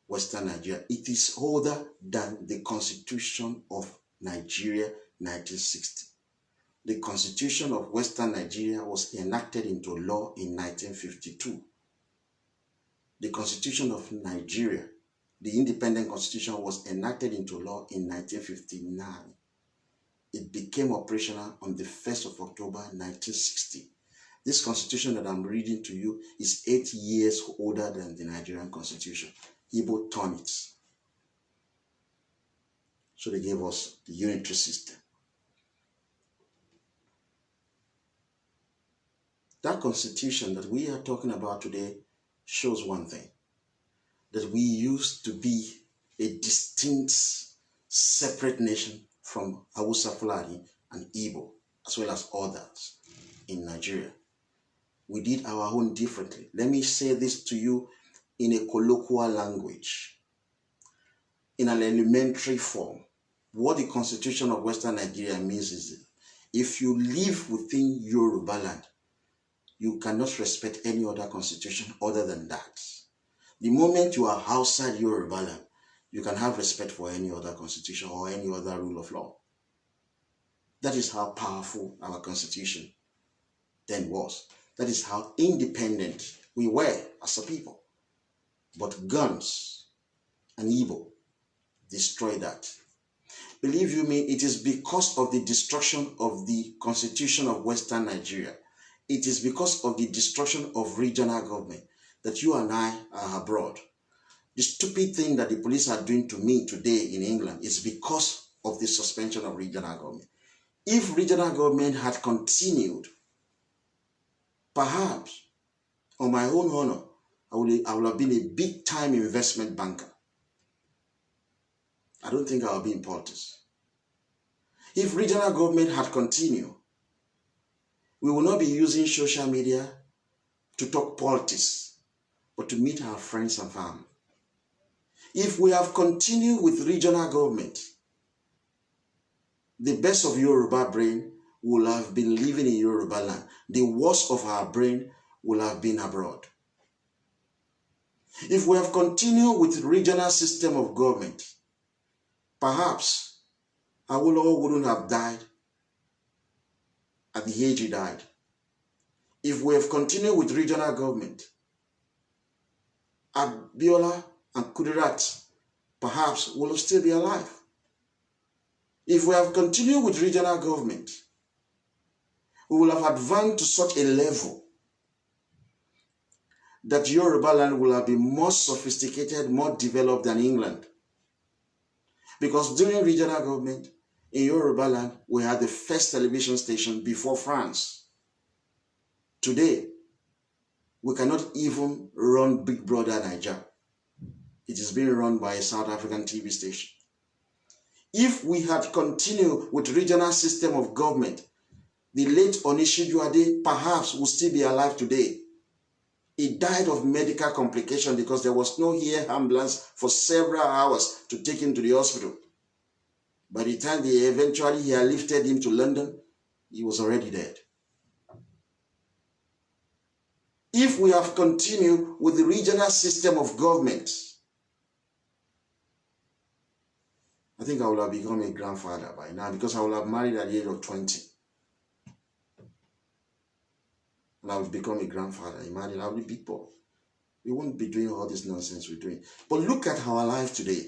Western Nigeria. It is older than the Constitution of Nigeria 1960. The Constitution of Western Nigeria was enacted into law in 1952. The Constitution of Nigeria, the independent constitution, was enacted into law in 1959. It became operational on the 1st of October 1960. This constitution that I'm reading to you is 8 years older than the Nigerian constitution. Igbo turned it. So they gave us the unitary system. That constitution that we are talking about today shows one thing, that we used to be a distinct, separate nation from Hausa Fulani and Igbo, as well as others in Nigeria. We did our own differently. Let me say this to you in a colloquial language, in an elementary form. What the Constitution of Western Nigeria means is, if you live within Yoruba land, you cannot respect any other constitution other than that. The moment you are outside Yoruba land, you can have respect for any other constitution or any other rule of law. That is how powerful our constitution then was. That is how independent we were as a people. But guns and Igbo destroyed that. Believe you me, it is because of the destruction of the Constitution of Western Nigeria. It is because of the destruction of regional government that you and I are abroad. The stupid thing that the police are doing to me today in England is because of the suspension of regional government. If regional government had continued, perhaps, on my own honor, I would have been a big-time investment banker. I don't think I will be in politics. If regional government had continued, we will not be using social media to talk politics, but to meet our friends and family. If we have continued with regional government, The best of Yoruba brain will have been living in Yoruba land. The worst of our brain will have been abroad. If we have continued with the regional system of government, perhaps Awolowo wouldn't have died at the age he died. If we have continued with regional government, Abiola and Kudirat perhaps will still be alive. If we have continued with regional government, we will have advanced to such a level that Yoruba land will have been more sophisticated, more developed than England. Because during regional government in Yoruba land, we had the first television station before France. Today, we cannot even run Big Brother Niger. It is being run by a South African TV station. If we had continued with regional system of government, the late Onishijuade perhaps would still be alive today. He died of medical complication because there was no air ambulance for several hours to take him to the hospital. By the time they eventually airlifted him to London, he was already dead. If we have continued with the regional system of government, I think I would have become a grandfather by now because I would have married at the age of 20. And I would become a grandfather. Imagine, I would be big boy. We won't be doing all this nonsense we're doing. But look at our life today.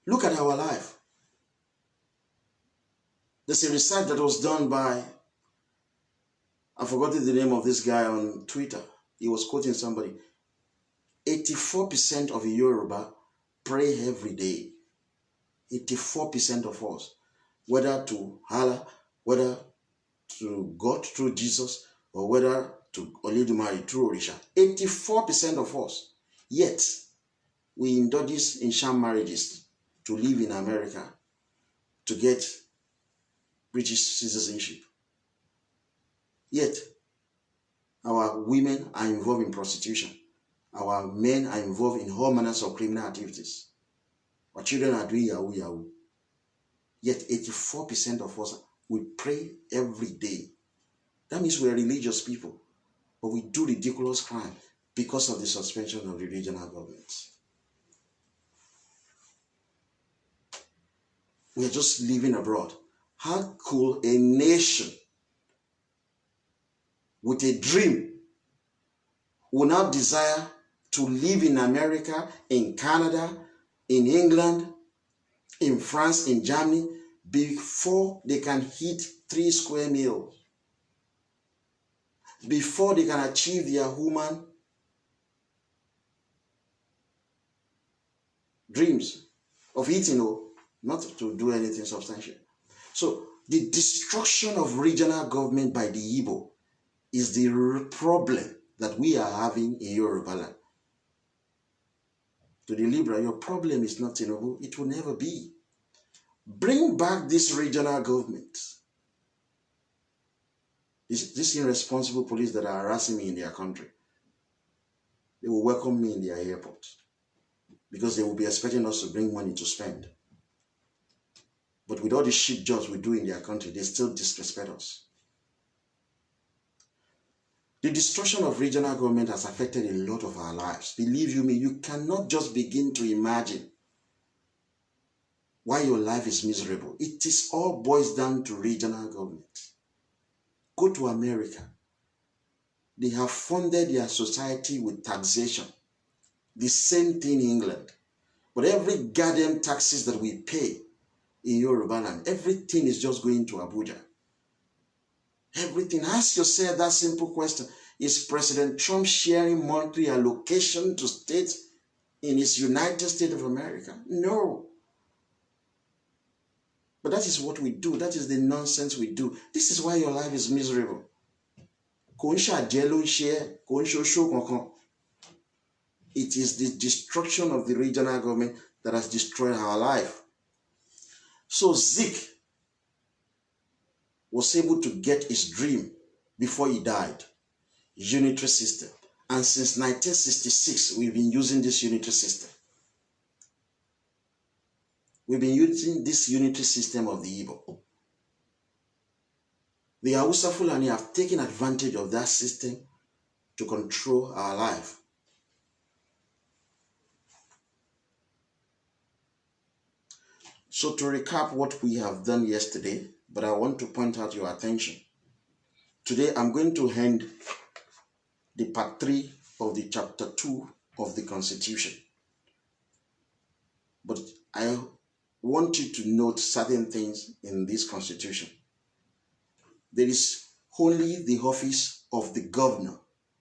Look at our life. There's a research that was done by, I forgot the name of this guy on Twitter. He was quoting somebody. 84% of Yoruba pray every day. 84% of us, whether to Allah, whether to God through Jesus, or whether to Olodumare through Orisha. 84% of us. Yet, we indulge in sham marriages to live in America, to get British citizenship. Yet, our women are involved in prostitution. Our men are involved in all manners of criminal activities. Our children are doing yahoo yahoo. Yet 84% of us, we pray every day. That means we're religious people, but we do ridiculous crime because of the suspension of the regional governments. We're just living abroad. How could a nation with a dream will now desire to live in America, in Canada, in England, in France, in Germany, before they can hit 3 square meals, before they can achieve their human dreams of eating, not to do anything substantial. So the destruction of regional government by the Igbo is the problem that we are having in Yoruba land. To the liberal, your problem is not Tinubu. It will never be. Bring back this regional government. This irresponsible police that are harassing me in their country, they will welcome me in their airport because they will be expecting us to bring money to spend. But with all the shit jobs we do in their country, they still disrespect us. The destruction of regional government has affected a lot of our lives. Believe you me, you cannot just begin to imagine why your life is miserable. It is all boils down to regional government. Go to America. They have funded their society with taxation. The same thing in England. But every goddamn taxes that we pay in Yoruba land, everything is just going to Abuja. Everything. Ask yourself that simple question. Is President Trump sharing monthly allocation to states in his United States of America? No. But that is what we do. That is the nonsense we do. This is why your life is miserable. It is the destruction of the regional government that has destroyed our life. So Zeke was able to get his dream before he died. Unitary system. And since 1966, we've been using this unitary system. we've been using this unitary system of the Igbo. The Hausa Fulani have taken advantage of that system to control our life. So to recap what we have done yesterday, but I want to point out your attention. Today I'm going to end the part 3 of the chapter 2 of the Constitution. But I want you to note certain things in this Constitution. There is only the office of the governor,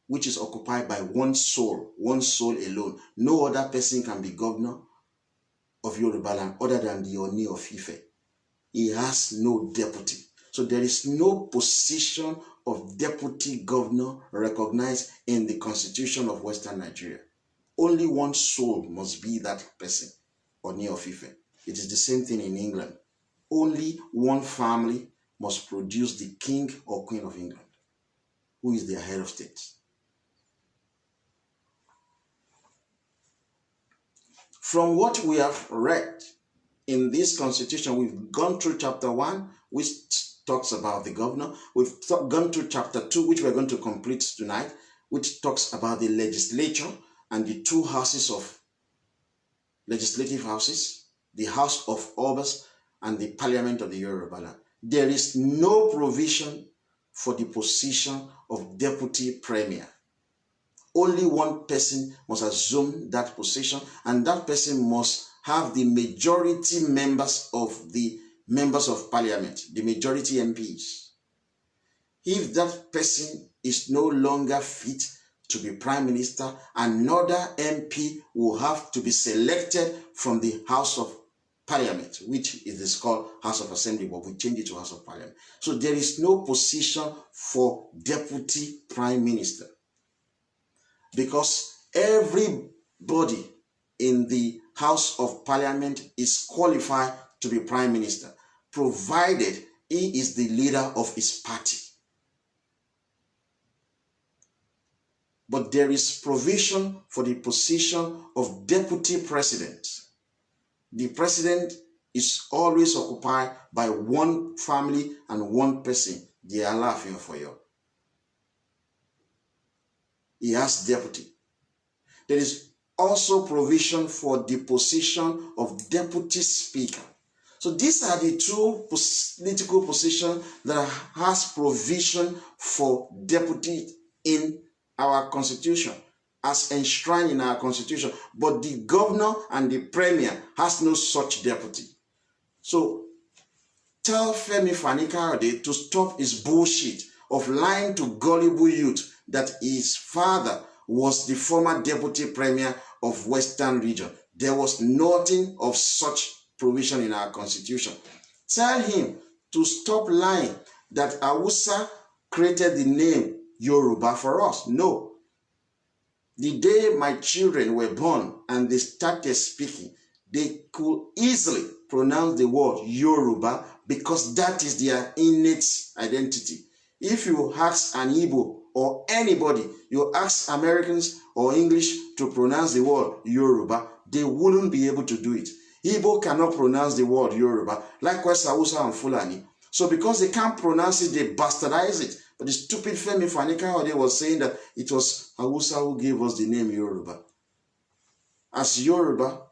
which is occupied by one soul alone. No other person can be governor of Yoruba land other than the Oni of Ife. He has no deputy. So there is no position of deputy governor recognized in the Constitution of Western Nigeria. Only one soul must be that person, Oni of Ife. It is the same thing in England. Only one family must produce the king or queen of England, who is their head of state. From what we have read in this Constitution, we've gone through chapter 1, which talks about the governor. We've gone through chapter 2, which we're going to complete tonight, which talks about the legislature and the two houses of legislative houses, the House of Obas and the Parliament of the Yoruba land. There is no provision for the position of deputy premier. Only one person must assume that position, and that person must have the majority members of the members of parliament, the majority MPs. If that person is no longer fit to be prime minister, another MP will have to be selected from the House of Parliament, which is called House of Assembly, but we change it to House of Parliament. So there is no position for deputy prime minister, because everybody in the House of Parliament is qualified to be prime minister, provided he is the leader of his party. But there is provision for the position of deputy president. The president is always occupied by one family and one person, the Alaafin of Oyo. He has deputy. There is also provision for the position of deputy speaker. So these are the two political positions that has provision for deputy in our constitution, as enshrined in our constitution. But the governor and the premier has no such deputy. So tell Femi Fani-Kayode to stop his bullshit of lying to gullible youth that his father was the former deputy premier of Western region. There was nothing of such provision in our constitution. Tell him to stop lying that Hausa created the name Yoruba for us. No. The day my children were born and they started speaking, they could easily pronounce the word Yoruba because that is their innate identity. If you ask an Igbo or anybody, you ask Americans or English to pronounce the word Yoruba, they wouldn't be able to do it. Igbo cannot pronounce the word Yoruba, likewise Hausa and Fulani. So because they can't pronounce it, they bastardize it. But the stupid Femi Fani-Kayode was saying that it was Hausa who gave us the name Yoruba. As Yoruba,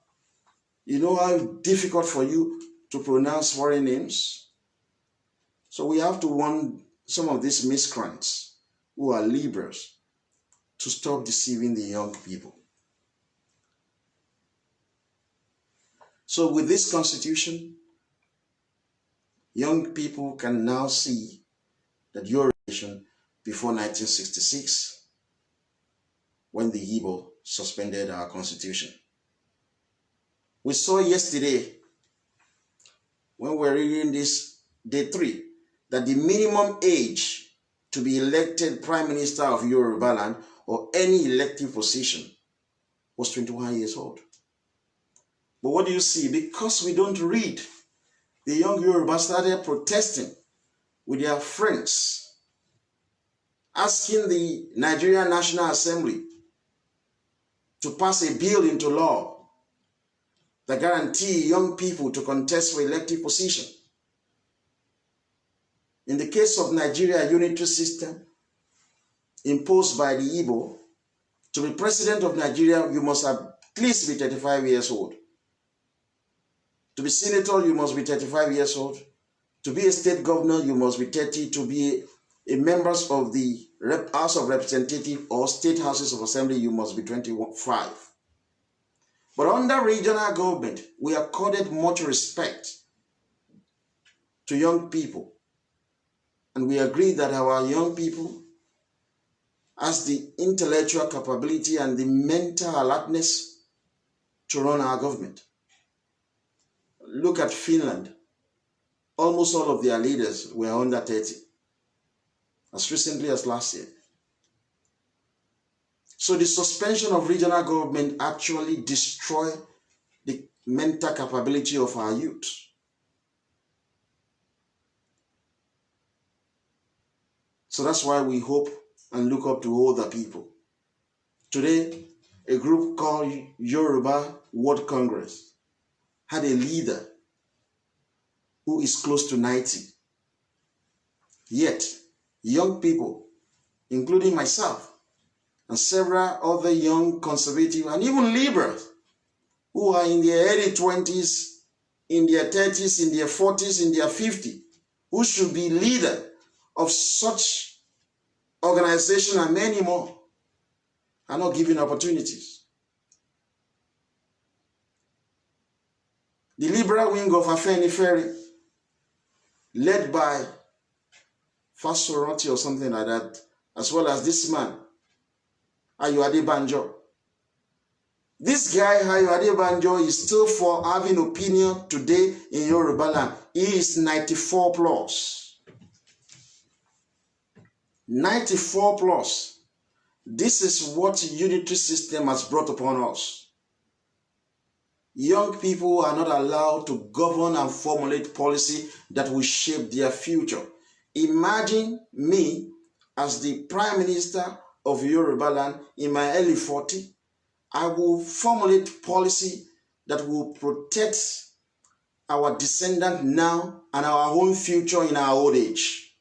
you know how difficult for you to pronounce foreign names? So we have to warn some of these miscreants who are liberals to stop deceiving the young people. So with this constitution, young people can now see that your nation before 1966, when the Igbo suspended our constitution. We saw yesterday, when we were reading this, day 3, that the minimum age to be elected Prime Minister of Yoruba land or any elective position was 21 years old. But what do you see? Because we don't read, the young Yoruba started protesting with their friends, asking the Nigerian National Assembly to pass a bill into law that guarantee young people to contest for elective position. In the case of Nigeria unitary system imposed by the Igbo, to be president of Nigeria, you must at least be 35 years old. To be senator, you must be 35 years old. To be a state governor, you must be 30. To be a member of the House of Representatives or state houses of assembly, you must be 25. But under regional government, we accorded much respect to young people. And we agreed that our young people has the intellectual capability and the mental alertness to run our government. Look at Finland. Almost all of their leaders were under 30, as recently as last year. So the suspension of regional government actually destroyed the mental capability of our youth. So that's why we hope and look up to older people. Today, a group called Yoruba World Congress had a leader who is close to 90. Yet, young people, including myself and several other young conservative and even liberals who are in their early 20s, in their 30s, in their 40s, in their 50s, who should be leader of such organization and many more, are not given opportunities. The liberal wing of Afenifere, led by Fasoroti or something like that, as well as this man, Ayo Adebanjo. This guy, Ayo Adebanjo, is still for having opinion today in Yoruba land. He is 94 plus. 94 plus. This is what unitary system has brought upon us. Young people are not allowed to govern and formulate policy that will shape their future. Imagine me as the Prime Minister of Yoruba land in my early 40s. I will formulate policy that will protect our descendants now and our own future in our old age.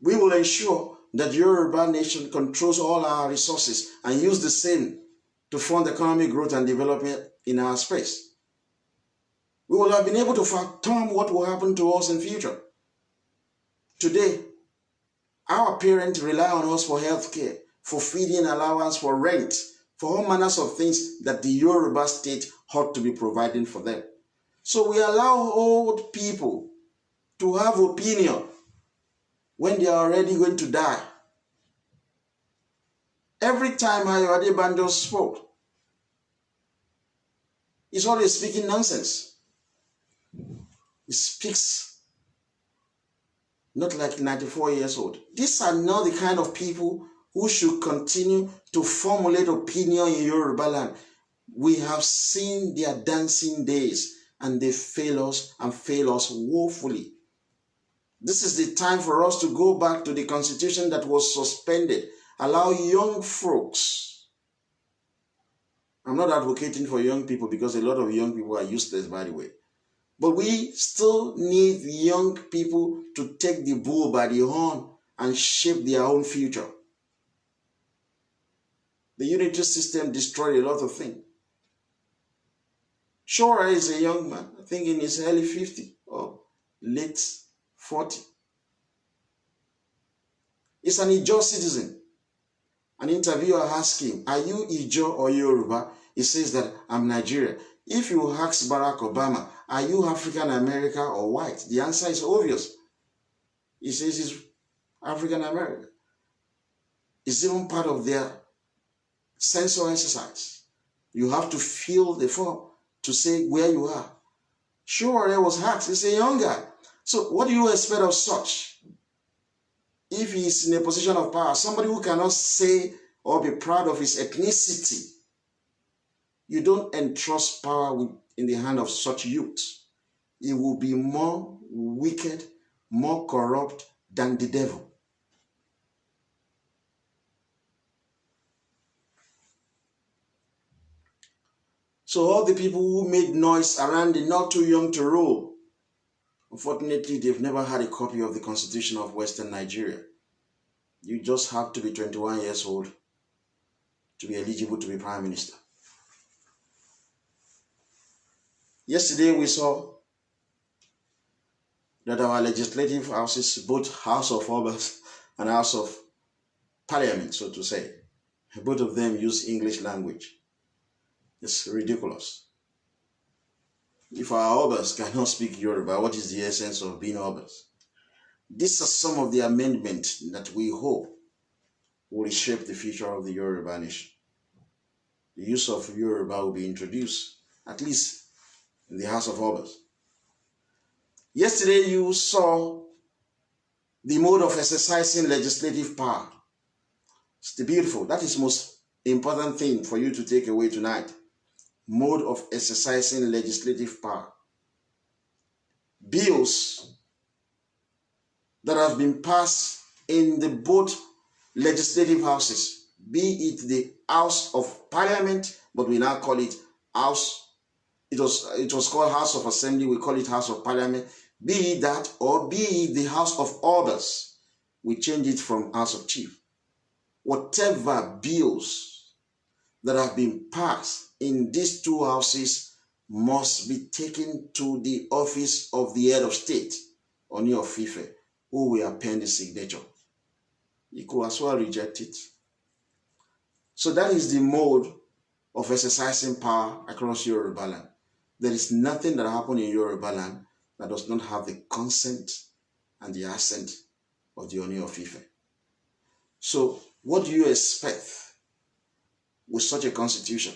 We will ensure that Yoruba nation controls all our resources and use the same to fund economic growth and development in our space. We will have been able to fathom what will happen to us in future. Today, our parents rely on us for health care, for feeding allowance, for rent, for all manners of things that the Yoruba state ought to be providing for them. So we allow old people to have opinion when they are already going to die. Every time Ayo Adebanjo spoke, he's always speaking nonsense. He speaks not like 94 years old. These are not the kind of people who should continue to formulate opinion in Yoruba land. We have seen their dancing days and they fail us and fail us woefully. This is the time for us to go back to the constitution that was suspended. Allow young folks. I'm not advocating for young people because a lot of young people are useless, by the way. But we still need young people to take the bull by the horn and shape their own future. The unitary system destroyed a lot of things. Shora is a young man, I think in his early 50s or late 40. He's an Ijo citizen. An interviewer asked him, are you Ijo or Yoruba? He says that I'm Nigerian. If you ask Barack Obama, are you African American or white? The answer is obvious. He says he's African American. It's even part of their censor exercise. You have to fill the form to say where you are. Sure, there was asked, he's a young guy. So what do you expect of such? If he's in a position of power, somebody who cannot say or be proud of his ethnicity, you don't entrust power in the hand of such youth. It will be more wicked, more corrupt than the devil. So all the people who made noise around the not too young to rule, unfortunately, they've never had a copy of the Constitution of Western Nigeria. You just have to be 21 years old to be eligible to be Prime Minister. Yesterday we saw that our legislative houses, both House of Obas and House of Parliament, so to say, both of them use English language. It's ridiculous. If our Obas cannot speak Yoruba, what is the essence of being Obas? These are some of the amendments that we hope will reshape the future of the Yoruba nation. The use of Yoruba will be introduced, at least in the House of Obas. Yesterday you saw the mode of exercising legislative power. It's beautiful. That is the most important thing for you to take away tonight. Mode of exercising legislative power. Bills that have been passed in the both legislative houses, be it the House of Parliament, but we now call it House. It was called House of Assembly. We call it House of Parliament. Be it that, or be it the House of Orders, we change it from House of Chief. Whatever bills that have been passed in these two houses must be taken to the office of the head of state, Oni of Ife, who will append the signature. You could as well reject it. So that is the mode of exercising power across Yoruba land. There is nothing that happens in Yoruba land that does not have the consent and the assent of the Oni of Ife. So what do you expect with such a constitution?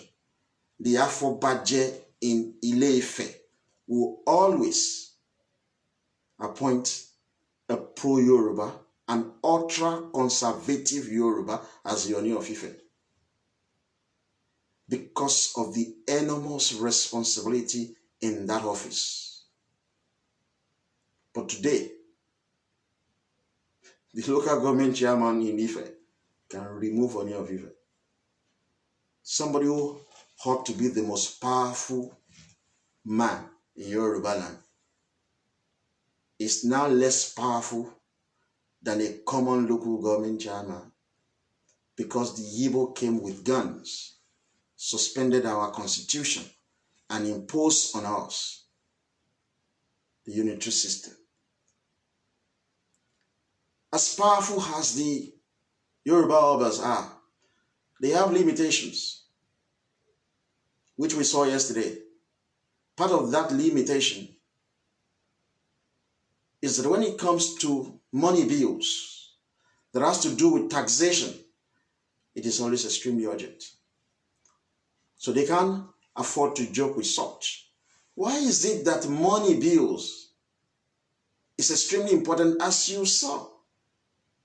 The Afobaje in Ile-Ife will always appoint a pro-Yoruba, an ultra-conservative Yoruba as the Oni of Ife, because of the enormous responsibility in that office. But today, the local government chairman in Ife can remove Oni of Ife. Somebody who ought to be the most powerful man in Yoruba land is now less powerful than a common local government chairman, because the Igbo came with guns, suspended our constitution, and imposed on us the unitary system. As powerful as the Yoruba Obas are, they have limitations, which we saw yesterday. Part of that limitation is that when it comes to money bills that has to do with taxation, it is always extremely urgent. So they can't afford to joke with such. Why is it that money bills is extremely important, as you saw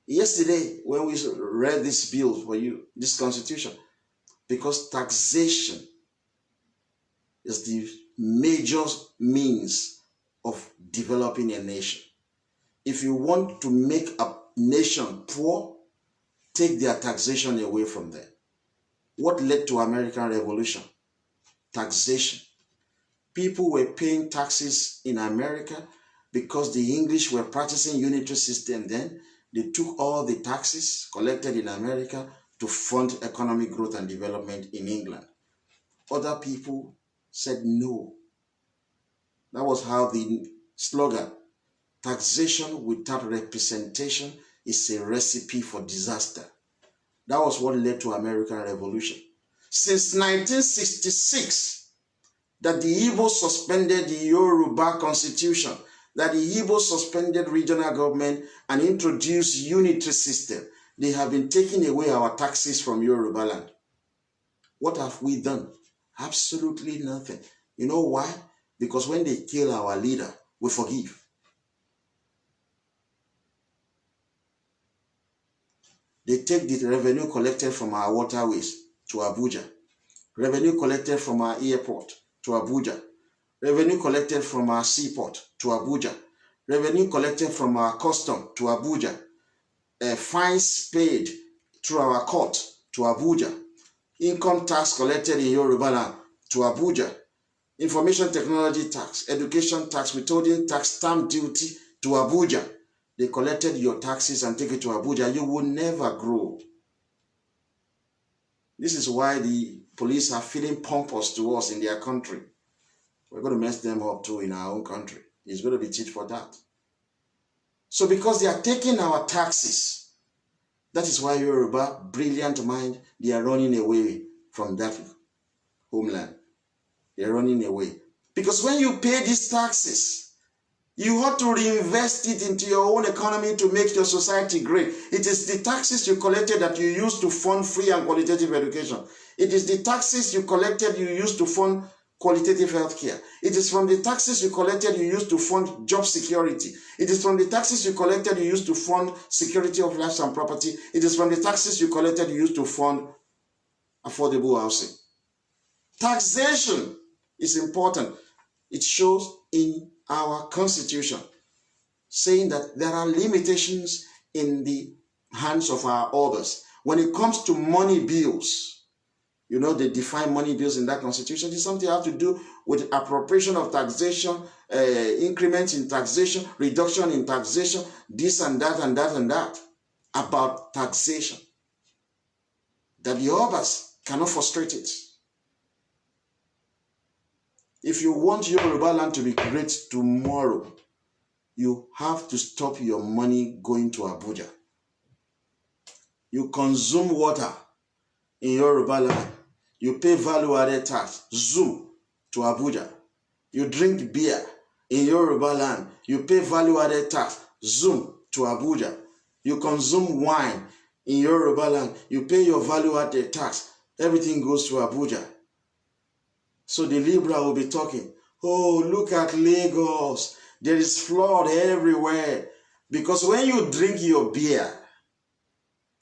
yesterday when we read this bill for you, this constitution? Because taxation is the major means of developing a nation. If you want to make a nation poor, take their taxation away from them. What led to American Revolution? Taxation. People were paying taxes in America because the English were practicing unitary system then. They took all the taxes collected in America to fund economic growth and development in England. Other people said no. That was how the slogan, taxation without representation is a recipe for disaster. That was what led to American Revolution. Since 1966, that the Igbo suspended the Yoruba constitution, that the Igbo suspended regional government and introduced unitary system, they have been taking away our taxes from Yoruba land. What have we done? Absolutely nothing. You know why? Because when they kill our leader, we forgive. They take the revenue collected from our waterways to Abuja, revenue collected from our airport to Abuja, revenue collected from our seaport to Abuja, revenue collected from our custom to Abuja, fines paid through our court to Abuja, income tax collected in Yoruba land to Abuja. Information technology tax, education tax, withholding tax, stamp duty to Abuja. They collected your taxes and take it to Abuja. You will never grow. This is why the police are feeling pompous to us in their country. We're going to mess them up too in our own country. It's going to be tit for that. So because they are taking our taxes, that is why Yoruba, brilliant mind, they are running away from that homeland. They are running away. Because when you pay these taxes, you ought to reinvest it into your own economy to make your society great. It is the taxes you collected that you use to fund free and qualitative education. It is the taxes you collected you use to fund qualitative healthcare. It is from the taxes you collected you use to fund job security. It is from the taxes you collected you use to fund security of lives and property. It is from the taxes you collected you use to fund affordable housing. Taxation is important. It shows in our constitution saying that there are limitations in the hands of our orders. When it comes to money bills, you know, they define money bills in that constitution. It's something have to do with appropriation of taxation, increments in taxation, reduction in taxation, this and that and that and that, about taxation. That the orders cannot frustrate it. If you want Yoruba land to be great tomorrow, you have to stop your money going to Abuja. You consume water in Yoruba land. You pay value-added tax, zoom, to Abuja. You drink beer in Yoruba land. You pay value-added tax, zoom, to Abuja. You consume wine in Yoruba land. You pay your value-added tax. Everything goes to Abuja. So the Libra will be talking, oh, look at Lagos. There is flood everywhere. Because when you drink your beer,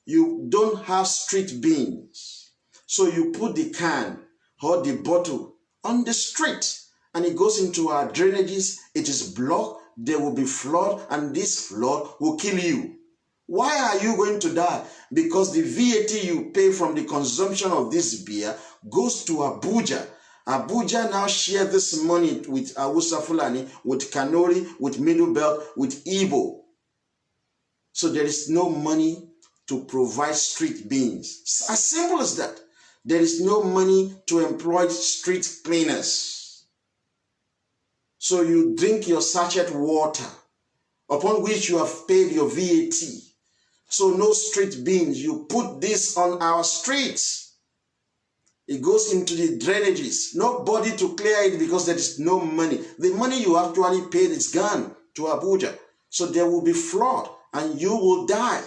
you don't have street bins. So you put the can or the bottle on the street and it goes into our drainages. It is blocked. There will be flood and this flood will kill you. Why are you going to die? Because the VAT you pay from the consumption of this beer goes to Abuja. Abuja now share this money with Hausa Fulani, with Kanuri, with Middle Belt, with Igbo. So there is no money to provide street beans. It's as simple as that. There is no money to employ street cleaners. So you drink your sachet water, upon which you have paid your VAT. So no street beans. You put this on our streets. It goes into the drainages. Nobody to clear it because there is no money. The money you actually paid is gone to Abuja. So there will be flood and you will die.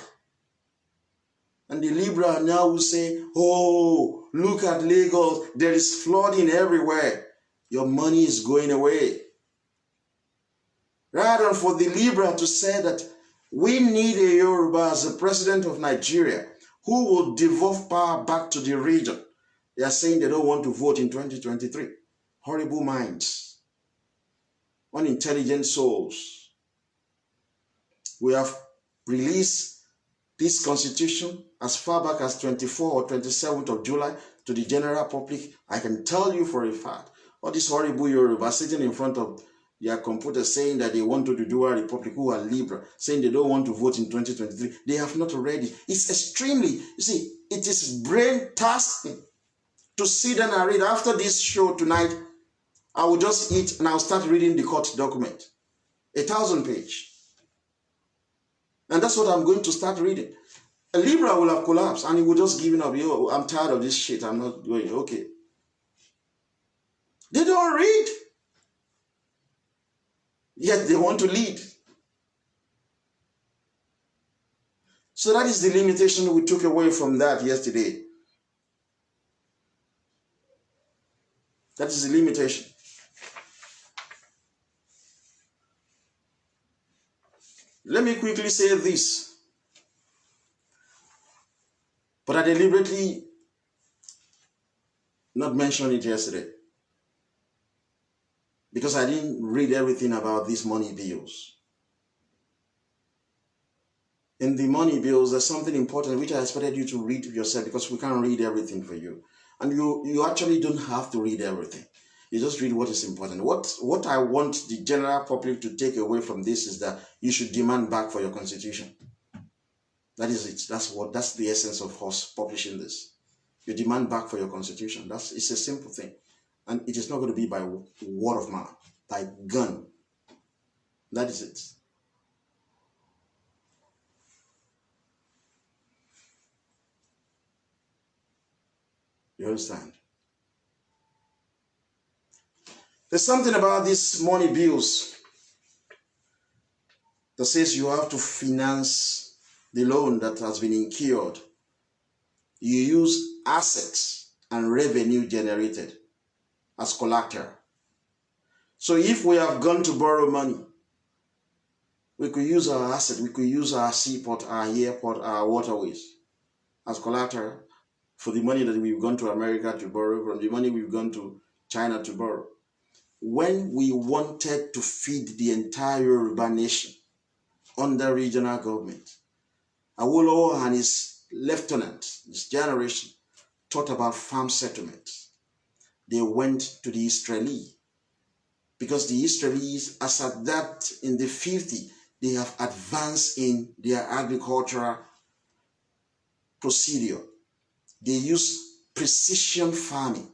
And the Libra now will say, oh, look at Lagos. There is flooding everywhere. Your money is going away. Rather than for the Libra to say that we need a Yoruba as the president of Nigeria who will devolve power back to the region. They are saying they don't want to vote in 2023. Horrible minds. Unintelligent souls. We have released this constitution as far back as 24th or 27th of July to the general public. I can tell you for a fact, all these horrible Yoruba sitting in front of their computer saying that they want to do a republic, who are Libra, saying they don't want to vote in 2023. They have not read it. It's extremely, you see, it is brain tasking to sit down and read. After this show tonight, I will just eat and I'll start reading the court document. 1,000 pages. And that's what I'm going to start reading. A Libra will have collapsed and he will just give up. Yo, I'm tired of this shit. I'm not going. Okay. They don't read. Yet they want to lead. So that is the limitation we took away from that yesterday. That is the limitation. Let me quickly say this. But I deliberately not mentioned it yesterday. Because I didn't read everything about these money bills. In the money bills, there's something important which I expected you to read yourself because we can't read everything for you. And you actually don't have to read everything. You just read what is important. What I want the general public to take away from this is that you should demand back for your constitution. That is it. That's the essence of us publishing this. You demand back for your constitution. It's a simple thing. And it is not going to be by word of mouth, by gun. That is it. You understand? There's something about these money bills that says you have to finance the loan that has been incurred. You use assets and revenue generated as collateral. So if we have gone to borrow money, we could use our asset, we could use our seaport, our airport, our waterways as collateral for the money that we've gone to America to borrow, from the money we've gone to China to borrow. When we wanted to feed the entire Yoruba nation under regional government, Awolowo and his lieutenant, his generation, thought about farm settlements. They went to the Israeli, because the Israelis, as at that in the 50s, they have advanced in their agricultural procedure. They use precision farming.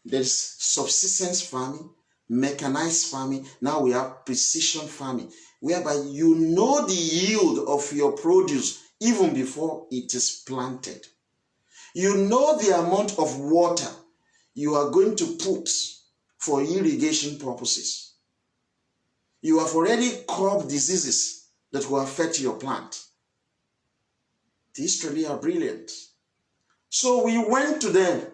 There's subsistence farming, mechanized farming. Now we have precision farming, whereby you know the yield of your produce even before it is planted. You know the amount of water you are going to put for irrigation purposes. You have already curbed diseases that will affect your plant. The Israelis are brilliant. So we went to them,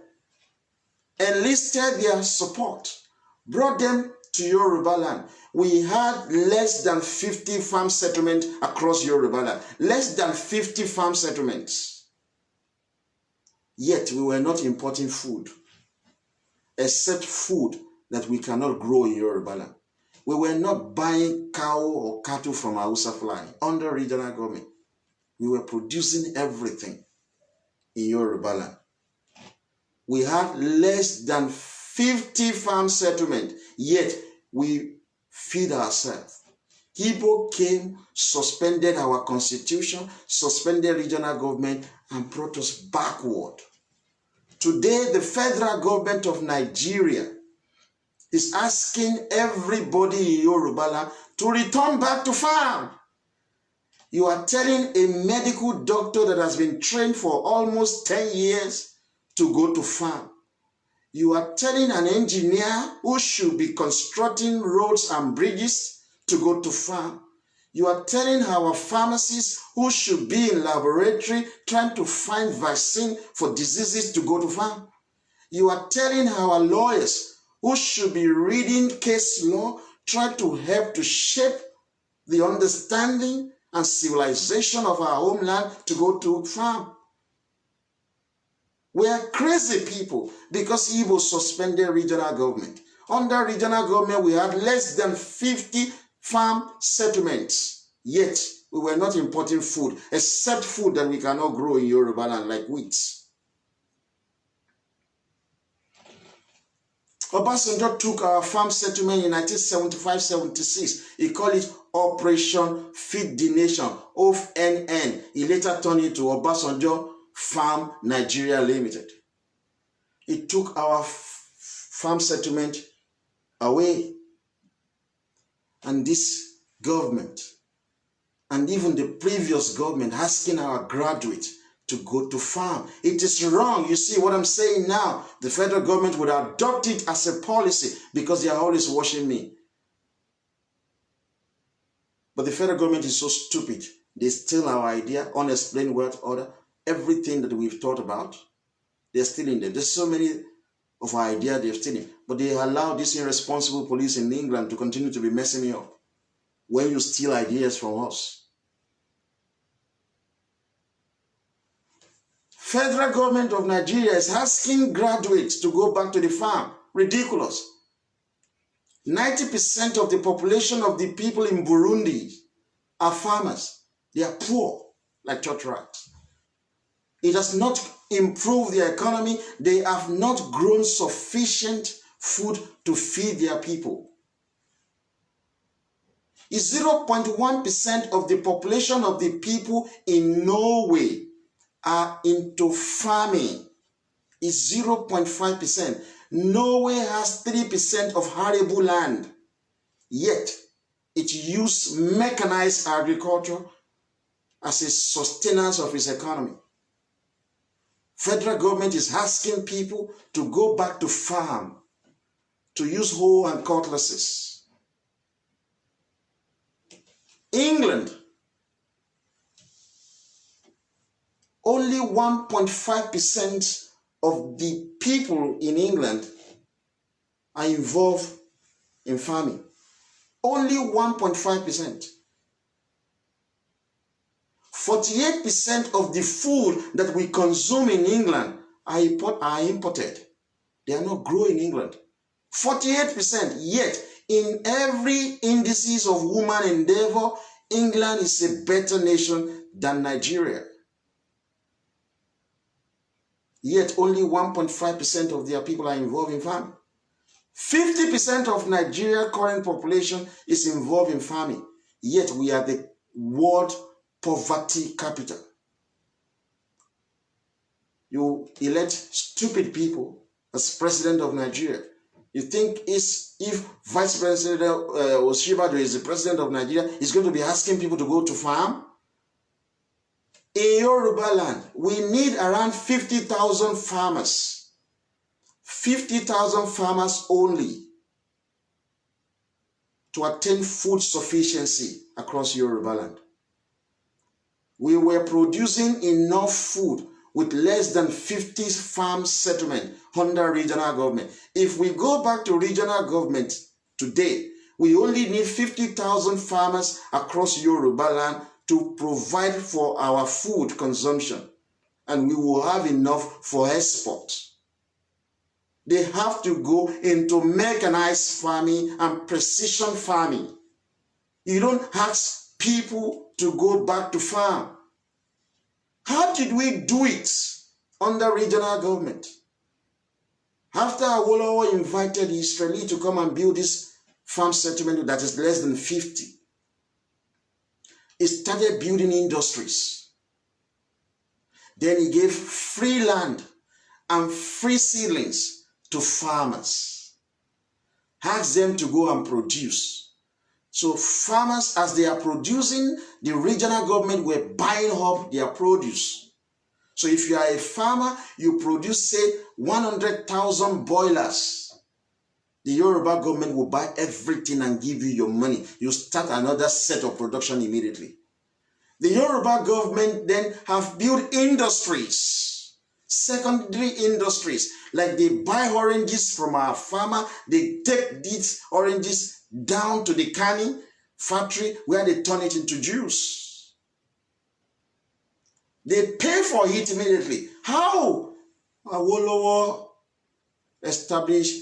enlisted their support, brought them to Yoruba land. We had less than 50 farm settlements across Yoruba land. Less than 50 farm settlements. Yet we were not importing food, except food that we cannot grow in Yoruba land. We were not buying cow or cattle from Hausa fly under regional government. We were producing everything in Yoruba land. We had less than 50 farm settlements, yet we feed ourselves. Igbo came, suspended our constitution, suspended regional government, and brought us backward. Today, the federal government of Nigeria is asking everybody in Yoruba land to return back to farm. You are telling a medical doctor that has been trained for almost 10 years to go to farm. You are telling an engineer who should be constructing roads and bridges to go to farm. You are telling our pharmacists who should be in laboratory trying to find vaccine for diseases to go to farm. You are telling our lawyers who should be reading case law, trying to help to shape the understanding and civilization of our homeland to go to farm. We are crazy people because Igbo suspended regional government. Under regional government, we had less than 50 farm settlements. Yet, we were not importing food, except food that we cannot grow in Yoruba land, like wheat. Obasanjo took our farm settlement in 1975-76. He called it Operation Feed the Nation, OFNN. He later turned it to Obasanjo Farm Nigeria Limited. He took our farm settlement away. And this government, and even the previous government, asking our graduates to go to farm. It is wrong. You see what I'm saying now? The federal government would adopt it as a policy because they are always watching me. But the federal government is so stupid. They steal our idea, unexplained wealth order, everything that we've thought about. They're stealing them. There's so many of our ideas they're stealing. But they allow this irresponsible police in England to continue to be messing me up when you steal ideas from us. Federal government of Nigeria is asking graduates to go back to the farm. Ridiculous. 90% of the population of the people in Burundi are farmers. They are poor, like church rats. It has not improved their economy. They have not grown sufficient food to feed their people. It's 0.1% of the population of the people in Norway are into farming. It's 0.5%. Norway has 3% of arable land, yet it uses mechanized agriculture as a sustenance of its economy. Federal government is asking people to go back to farm, to use hoe and cutlasses. England, only 1.5% of the people in England are involved in farming. Only 1.5%. 48% of the food that we consume in England are imported. They are not grown in England. 48%. Yet, in every indices of woman endeavor, England is a better nation than Nigeria. Yet, only 1.5% of their people are involved in farming. 50% of Nigeria's current population is involved in farming. Yet, we are the world poverty capital. You elect stupid people as president of Nigeria. You think if Vice President Osinbajo is the president of Nigeria, he's going to be asking people to go to farm? In Yoruba land, we need around 50,000 farmers. 50,000 farmers only to attain food sufficiency across Yoruba land. We were producing enough food with less than 50 farm settlements under regional government. If we go back to regional government today, we only need 50,000 farmers across Yoruba land to provide for our food consumption, and we will have enough for export. They have to go into mechanized farming and precision farming. You don't ask people to go back to farm. How did we do it under regional government? After Awolowo invited the Israeli to come and build this farm settlement that is less than 50, he started building industries. Then he gave free land and free seedlings to farmers. Asked them to go and produce. So farmers, as they are producing, the regional government were buying up their produce. So if you are a farmer, you produce, say, 100,000 boilers. The Yoruba government will buy everything and give you your money. You start another set of production immediately. The Yoruba government then have built industries, secondary industries, like they buy oranges from our farmer, they take these oranges down to the canning factory where they turn it into juice. They pay for it immediately. How? Awolowo established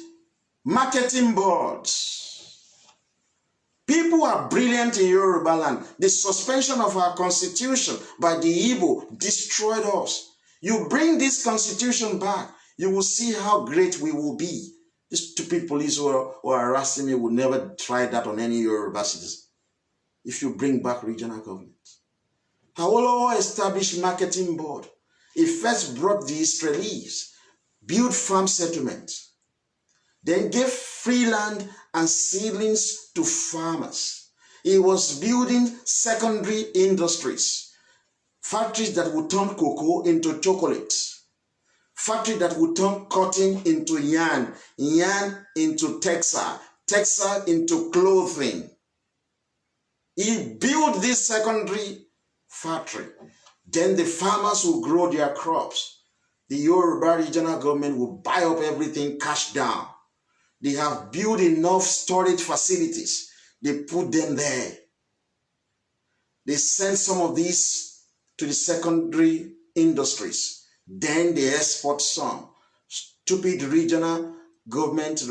marketing boards. People are brilliant in Yoruba land. The suspension of our constitution by the Igbo destroyed us. You bring this constitution back, you will see how great we will be. The stupid police who are harassing me will never try that on any Yoruba citizen. If you bring back regional government. Awolowo established marketing board. He first brought the Israelis, built farm settlements, then gave free land and seedlings to farmers. He was building secondary industries, factories that would turn cocoa into chocolate, factory that would turn cotton into yarn, yarn into textile, textile into clothing. He built this secondary factory. Then the farmers will grow their crops. The Yoruba regional government will buy up everything cash down. They have built enough storage facilities. They put them there. They send some of these to the secondary industries. Then they export some. Stupid regional government,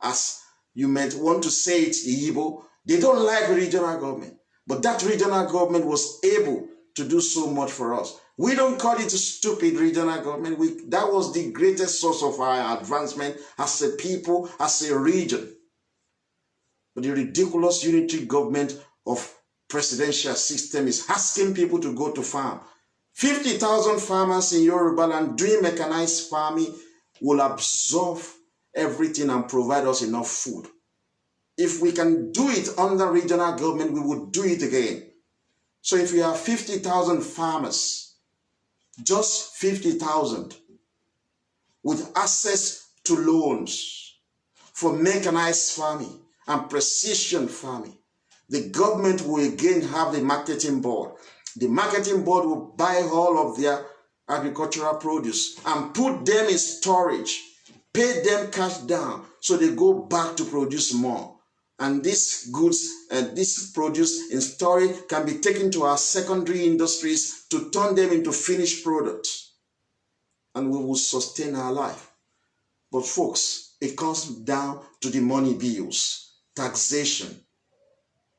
as you might want to say it, the Igbo, they don't like regional government. But that regional government was able to do so much for us. We don't call it a stupid regional government. That was the greatest source of our advancement as a people, as a region. But the ridiculous unitary government of presidential system is asking people to go to farm. 50,000 farmers in Yoruba land doing mechanized farming will absorb everything and provide us enough food. If we can do it under regional government, we would do it again. So if you have 50,000 farmers, just 50,000, with access to loans for mechanized farming and precision farming, the government will again have the marketing board. The marketing board will buy all of their agricultural produce and put them in storage, pay them cash down so they go back to produce more. And these goods and this produce in storage can be taken to our secondary industries to turn them into finished products. And we will sustain our life. But folks, it comes down to the money bills, taxation.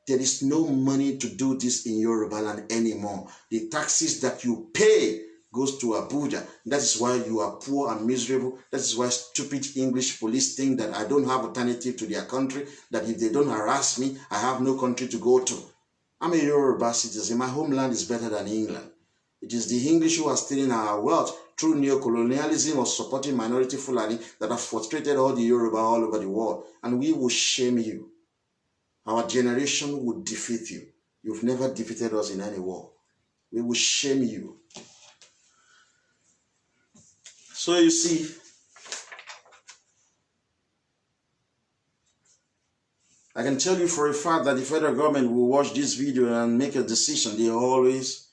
There is no money to do this in Yoruba land anymore. The taxes that you pay goes to Abuja. That is why you are poor and miserable. That is why stupid English police think that I don't have alternative to their country, that if they don't harass me, I have no country to go to. I'm a Yoruba citizen. My homeland is better than England. It is the English who are stealing our wealth through neocolonialism or supporting minority Fulani that have frustrated all the Yoruba all over the world. And we will shame you. Our generation will defeat you. You've never defeated us in any war. We will shame you. So you see, I can tell you for a fact that the federal government will watch this video and make a decision. They always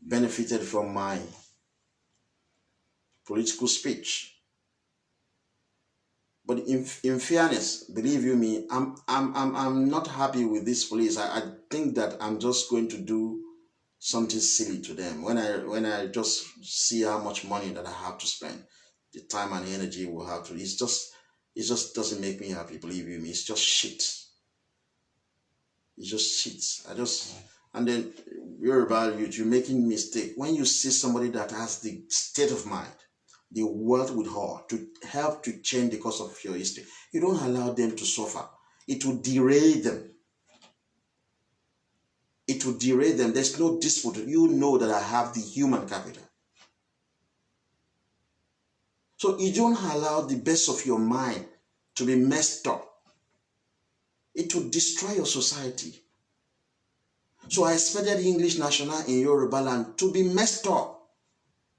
benefited from my political speech. But in fairness, believe you me, I'm not happy with this police. I think that I'm just going to do something silly to them. When I just see how much money that I have to spend, the time and energy we'll have to, it just doesn't make me happy, believe you me. It's just shit. It's just shit. And then you're about you're making mistake. When you see somebody that has the state of mind, the world with her to help to change the course of your history, you don't allow them to suffer. It will derail them. It will derail them. There's no dispute. You know that I have the human capital. So you don't allow the best of your mind to be messed up. It will destroy your society. So I expected English National in Yoruba land to be messed up,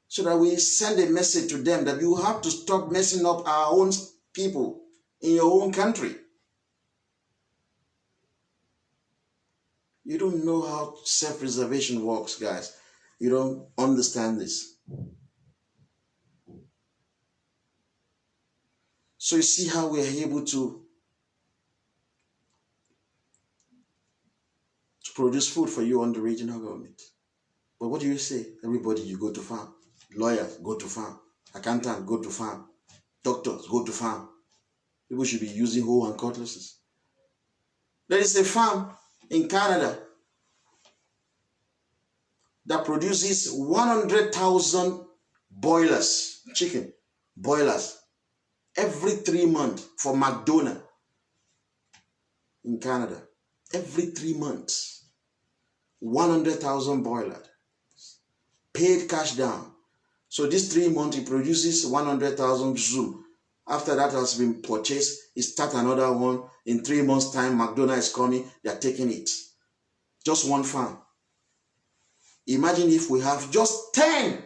so that we send a message to them that you have to stop messing up our own people in your own country. You don't know how self-preservation works, guys. You don't understand this. So you see how we are able to produce food for you on the regional government. But what do you say? Everybody, you go to farm. Lawyers, go to farm. Accountant, go to farm. Doctors, go to farm. People should be using hoe and cutlasses. There is a farm in Canada that produces 100,000 boilers, chicken boilers, every 3 months for McDonald's in Canada. Every 3 months. 100,000 boilers. Paid cash down. So this 3 months, it produces 100,000 zoom. After that has been purchased, it starts another one. In 3 months' time, McDonald's is coming. They are taking it. Just one farm. Imagine if we have just 10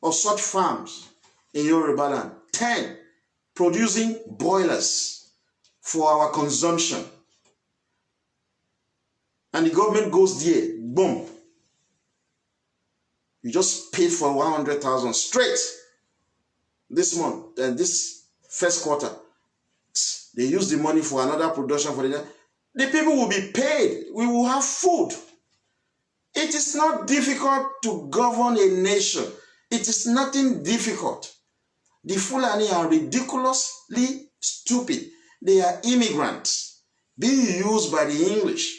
of such farms in Yoruba land. 10 producing boilers for our consumption. And the government goes there, boom. You just paid for 100,000 straight this month, and this first quarter. They use the money for another production for the people will be paid. We will have food. It is not difficult to govern a nation. It is nothing difficult. The Fulani are ridiculously stupid. They are immigrants being used by the English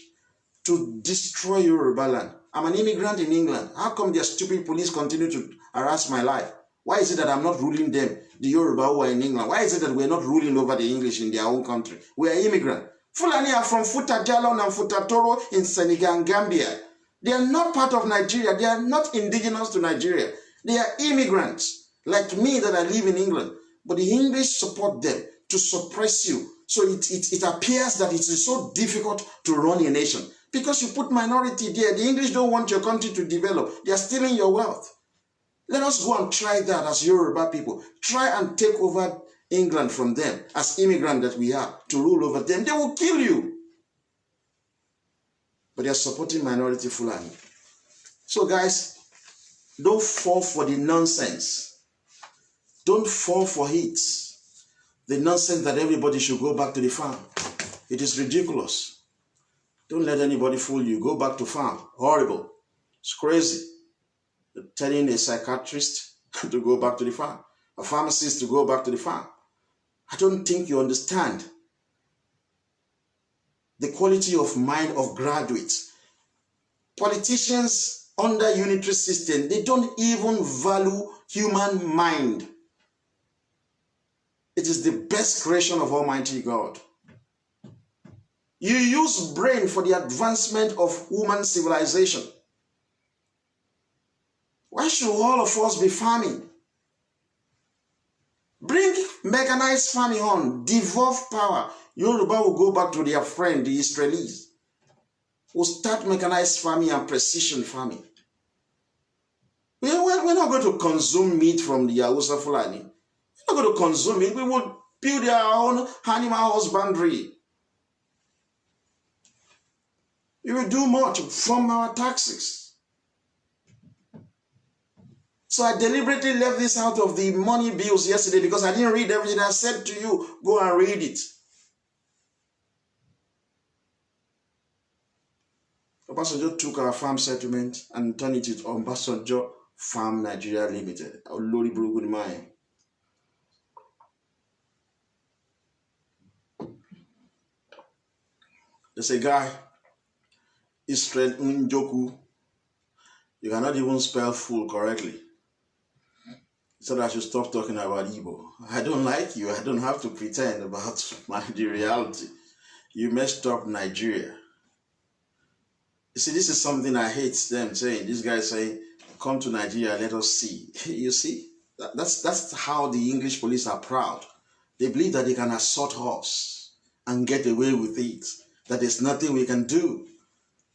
to destroy Yoruba land. I'm an immigrant in England. How come their stupid police continue to harass my life? Why is it that I'm not ruling them, the Yoruba who are in England? Why is it that we're not ruling over the English in their own country? We are immigrants. Fulani are from Futa Jalon and Futa Toro in Senegal and Gambia. They are not part of Nigeria. They are not indigenous to Nigeria. They are immigrants, like me that I live in England. But the English support them to suppress you. So it appears that it is so difficult to run a nation. Because you put minority there. The English don't want your country to develop. They are stealing your wealth. Let us go and try that as Yoruba people. Try and take over England from them as immigrants that we are to rule over them. They will kill you. But they are supporting minority Fulani. So guys, don't fall for the nonsense. Don't fall for it. The nonsense that everybody should go back to the farm. It is ridiculous. Don't let anybody fool you. Go back to farm. Horrible. It's crazy. You're telling a psychiatrist to go back to the farm. A pharmacist to go back to the farm. I don't think you understand the quality of mind of graduates. Politicians under unitary system, they don't even value human mind. It is the best creation of Almighty God. You use brain for the advancement of human civilization. Why should all of us be farming? Bring mechanized farming on, devolve power. Yoruba will go back to their friend, the Israelis. Will start mechanized farming and precision farming. We're not going to consume meat from the Hausa Fulani. We're not going to consume it. We will build our own animal husbandry. We will do much from our taxes. So I deliberately left this out of the money bills yesterday because I didn't read everything. I said to you, go and read it. Obasanjo took our farm settlement and turned it into Obasanjo Farm Nigeria Limited. There's a guy, Israel Njoku. You cannot even spell full correctly. So that I should stop talking about Igbo. I don't like you. I don't have to pretend about the reality. You messed up Nigeria. You see, this is something I hate them saying. This guy saying, come to Nigeria, let us see. You see, that's how the English police are proud. They believe that they can assault us and get away with it. That there's nothing we can do.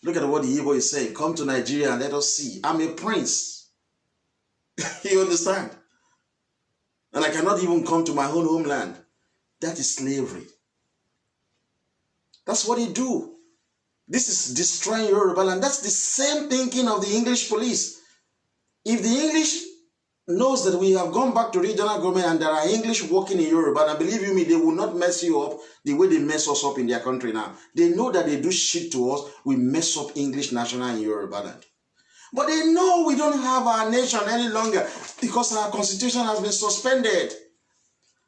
Look at what the Igbo is saying. Come to Nigeria and let us see. I'm a prince. You understand? And I cannot even come to my own homeland. That is slavery. That's what they do. This is destroying Yoruba land. That's the same thinking of the English police. If the English knows that we have gone back to regional government and there are English working in Yoruba, and believe you me, they will not mess you up the way they mess us up in their country now. They know that they do shit to us. We mess up English national in Yoruba land. But they know we don't have our nation any longer because our constitution has been suspended.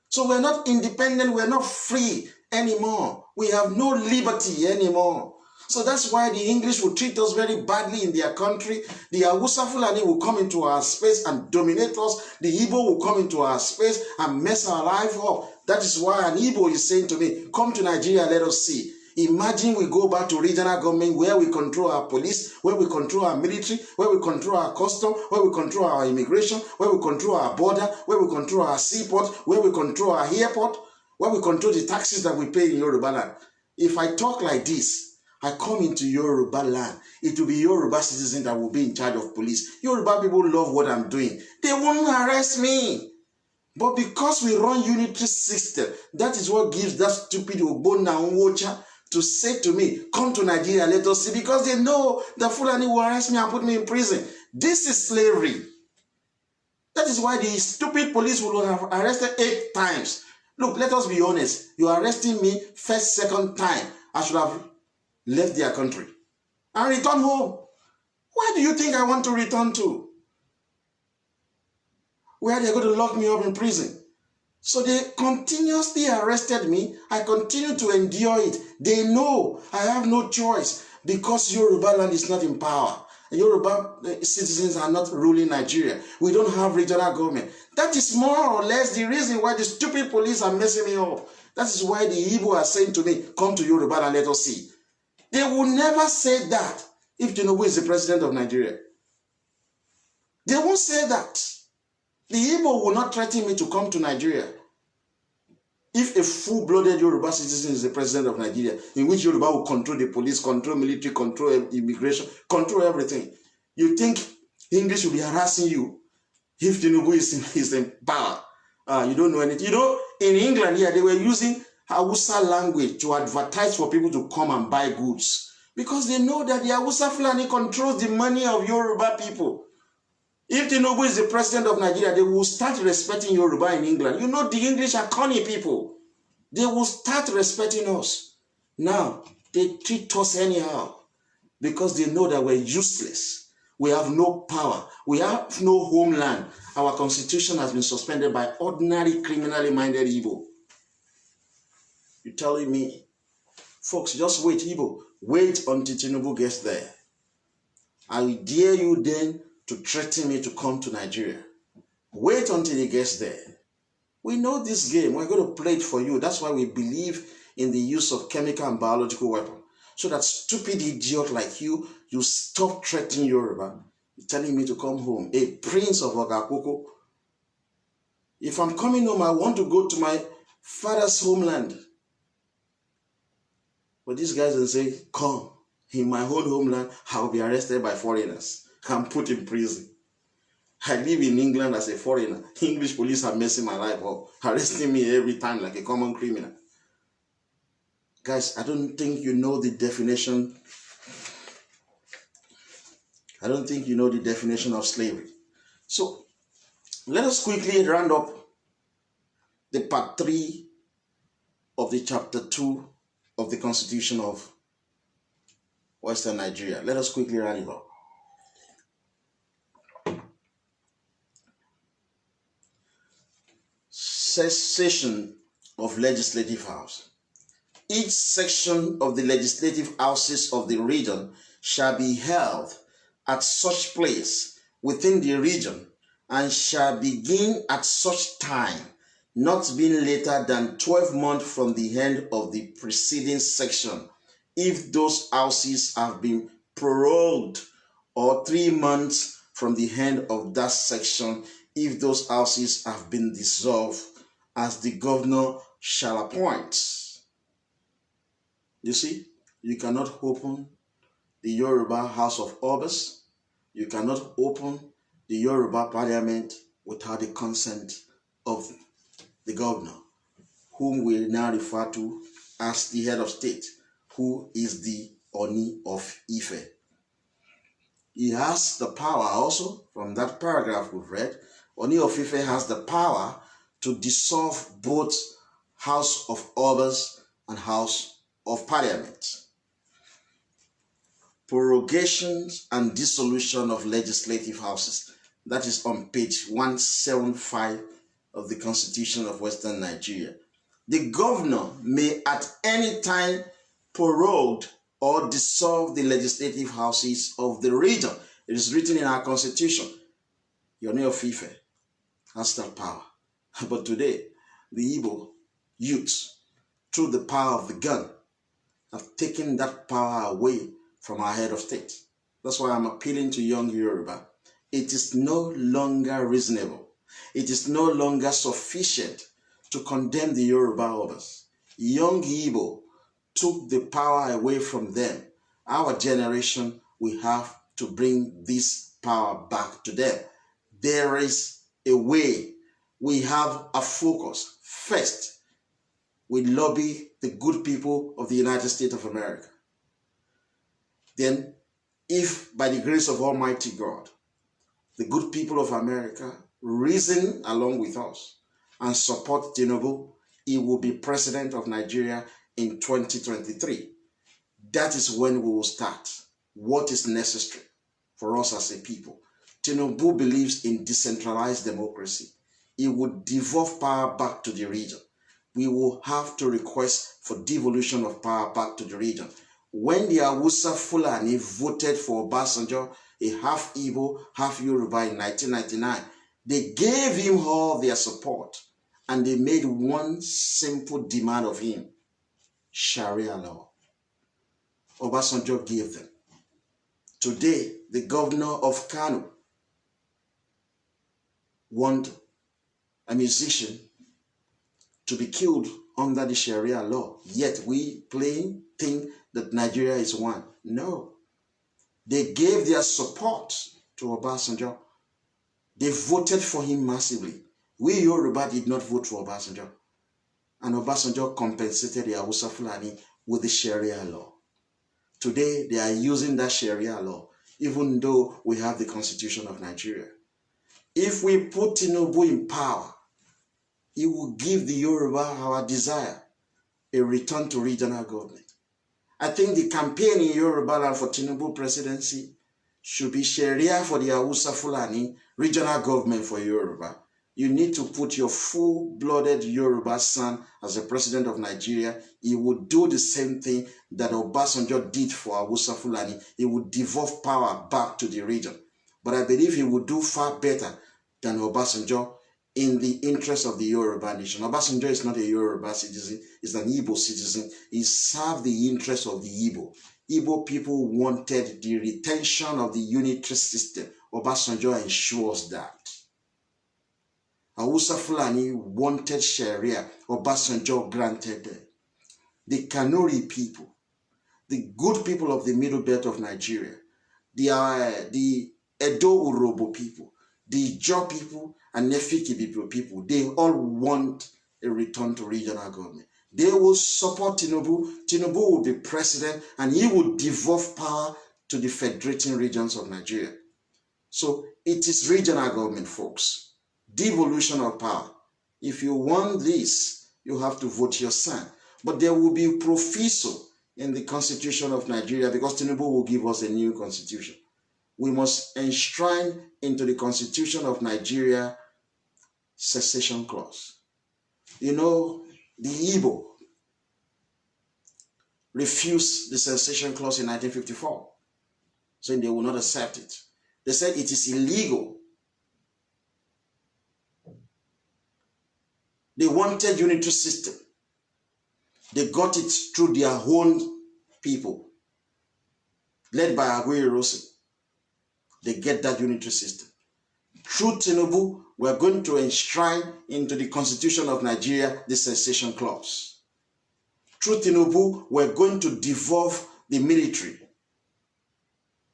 So we're not independent, we're not free anymore. We have no liberty anymore. So that's why the English will treat us very badly in their country. The Hausa Fulani will come into our space and dominate us. The Igbo will come into our space and mess our life up. That is why an Igbo is saying to me, come to Nigeria, let us see. Imagine we go back to regional government where we control our police, where we control our military, where we control our custom, where we control our immigration, where we control our border, where we control our seaport, where we control our airport, where we control the taxes that we pay in Yoruba land. If I talk like this, I come into Yoruba land, it will be Yoruba citizens that will be in charge of police. Yoruba people love what I'm doing. They won't arrest me. But because we run unitary system, that is what gives that stupid Ogbonna Nwocha to say to me, come to Nigeria, let us see, because they know the Fulani will arrest me and put me in prison. This is slavery. That is why the stupid police will have arrested 8 times. Look, let us be honest. You are arresting me first, second time. I should have left their country and returned home. Where do you think I want to return to? Where they're going to lock me up in prison. So they continuously arrested me. I continue to endure it. They know I have no choice because Yoruba land is not in power. Yoruba citizens are not ruling Nigeria. We don't have regional government. That is more or less the reason why the stupid police are messing me up. That is why the Igbo are saying to me, come to Yoruba and let us see. They will never say that if Tinubu is the president of Nigeria. They won't say that. The Igbo will not threaten me to come to Nigeria. If a full-blooded Yoruba citizen is the president of Nigeria, in which Yoruba will control the police, control military, control immigration, control everything, you think English will be harassing you if Tinubu is in power? You don't know anything. You know, in England here, they were using Hausa language to advertise for people to come and buy goods because they know that the Hausa Fulani controls the money of Yoruba people. If Tinubu is the president of Nigeria, they will start respecting Yoruba in England. You know, the English are cunning people. They will start respecting us. Now, they treat us anyhow because they know that we're useless. We have no power. We have no homeland. Our constitution has been suspended by ordinary criminally minded Igbo. You're telling me, folks, just wait, Igbo. Wait until Tinubu gets there. I dare you then to threaten me to come to Nigeria. Wait until he gets there. We know this game. We're going to play it for you. That's why we believe in the use of chemical and biological weapons. So that stupid idiot like you stop threatening Yoruba. You're telling me to come home. A prince of Ogakoko. If I'm coming home, I want to go to my father's homeland. But these guys will say, come. In my own homeland, I will be arrested by foreigners and put in prison. I live in England as a foreigner. English police are messing my life up, arresting me every time like a common criminal. Guys, I don't think you know the definition. I don't think you know the definition of slavery. So, let us quickly round up the part 3 of the chapter 2 of the Constitution of Western Nigeria. Let us quickly round it up. Cessation of Legislative House. Each section of the legislative houses of the region shall be held at such place within the region and shall begin at such time, not being later than 12 months from the end of the preceding section, if those houses have been prorogued, or 3 months from the end of that section, if those houses have been dissolved, as the governor shall appoint. You see, you cannot open the Yoruba House of Obas. You cannot open the Yoruba Parliament without the consent of the governor, whom we now refer to as the head of state, who is the Oni of Ife. He has the power also, from that paragraph we've read, Oni of Ife has the power to dissolve both House of Obas and House of Parliament. Prorogations and dissolution of legislative houses. That is on page 175 of the Constitution of Western Nigeria. The governor may at any time prorogue or dissolve the legislative houses of the region. It is written in our Constitution. Yoni of Ife has that power. But today, the Igbo youths, through the power of the gun, have taken that power away from our head of state. That's why I'm appealing to young Yoruba. It is no longer reasonable. It is no longer sufficient to condemn the Yoruba others. Young Igbo took the power away from them. Our generation, we have to bring this power back to them. There is a way. We have a focus. First, we lobby the good people of the United States of America. Then, if by the grace of Almighty God, the good people of America reason along with us and support Tinubu, he will be president of Nigeria in 2023. That is when we will start what is necessary for us as a people. Tinubu believes in decentralized democracy. He would devolve power back to the region. We will have to request for devolution of power back to the region. When the Hausa Fulani voted for Obasanjo a half Igbo, half Yoruba in 1999. They gave him all their support and they made one simple demand of him: Sharia law. Obasanjo gave them. Today, the governor of Kano want a musician to be killed under the Sharia law. Yet we plain think that Nigeria is one. No. They gave their support to Obasanjo. They voted for him massively. We Yoruba did not vote for Obasanjo. And Obasanjo compensated the Hausa Fulani with the Sharia law. Today, they are using that Sharia law, even though we have the Constitution of Nigeria. If we put Tinubu in power, he will give the Yoruba our desire, a return to regional government. I think the campaign in Yoruba land for Tinubu presidency should be Sharia for the Hausa Fulani, regional government for Yoruba. You need to put your full-blooded Yoruba son as the president of Nigeria. He would do the same thing that Obasanjo did for Hausa Fulani. He would devolve power back to the region. But I believe he would do far better than Obasanjo in the interest of the Yoruba nation. Obasanjo is not a Yoruba citizen, he's an Igbo citizen. He served the interest of the Igbo. Igbo people wanted the retention of the unitary system. Obasanjo ensures that. Hausa Fulani wanted Sharia. Obasanjo granted them. The Kanuri people, the good people of the middle belt of Nigeria, the Edo Urobo people, the Ijaw people, and Efik people, they all want a return to regional government. They will support Tinubu. Tinubu will be president and he will devolve power to the federating regions of Nigeria. So it is regional government, folks. Devolution of power. If you want this, you have to vote your son. But there will be proviso in the Constitution of Nigeria because Tinubu will give us a new constitution. We must enshrine into the Constitution of Nigeria cessation clause. You know, the Igbo refused the cessation clause in 1954, saying they will not accept it. They said it is illegal. They wanted unitary system. They got it through their own people, led by Aguiyi Ironsi. They get that unitary system. Through Tinubu, we're going to enshrine into the Constitution of Nigeria the cessation clause. Through Tinubu, we're going to devolve the military.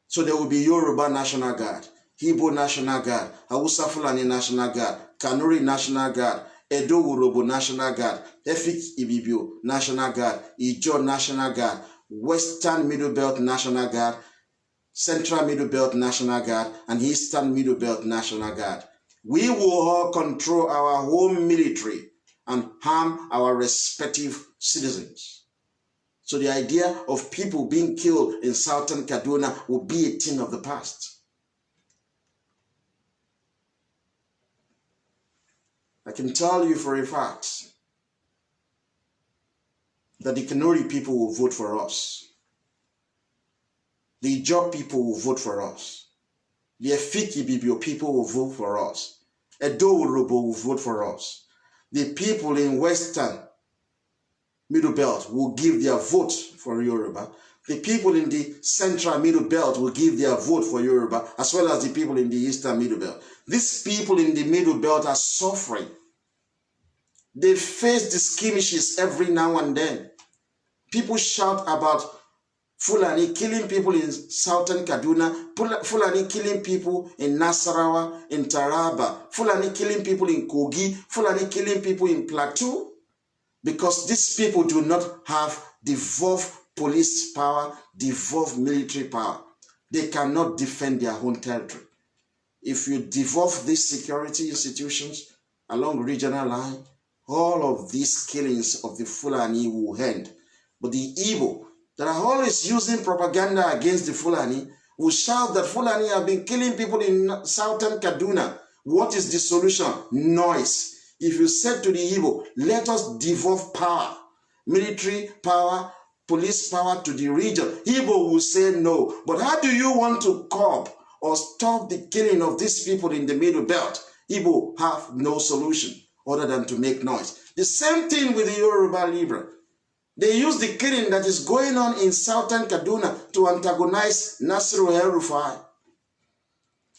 So there will be Yoruba National Guard, Igbo National Guard, Hausa Fulani National Guard, Kanuri National Guard, Edo Urobo National Guard, Efik Ibibio National Guard, Ijaw National Guard, Western Middle Belt National Guard, Central Middle Belt National Guard, and Eastern Middle Belt National Guard. We will all control our home military and harm our respective citizens. So the idea of people being killed in Southern Kaduna will be a thing of the past. I can tell you for a fact that the Kanuri people will vote for us. The Ijaw people will vote for us. The Efik Ibibio people will vote for us. Edo Urobo will vote for us. The people in Western Middle Belt will give their vote for Yoruba. The people in the Central Middle Belt will give their vote for Yoruba, as well as the people in the Eastern Middle Belt. These people in the Middle Belt are suffering. They face the skirmishes every now and then. People shout about Fulani killing people in Southern Kaduna, Fulani killing people in Nasarawa, in Taraba, Fulani killing people in Kogi, Fulani killing people in Plateau, because these people do not have devolved police power, devolved military power. They cannot defend their own territory. If you devolve these security institutions along regional line, all of these killings of the Fulani will end. But the Igbo that are always using propaganda against the Fulani will shout that Fulani have been killing people in Southern Kaduna. What is the solution? Noise. If you said to the Igbo, let us devolve power, military power, police power to the region, Igbo will say no. But how do you want to curb or stop the killing of these people in the middle belt, Igbo have no solution other than to make noise. The same thing with the Yoruba Libra. They use the killing that is going on in southern Kaduna to antagonize Nasiru El-Rufai.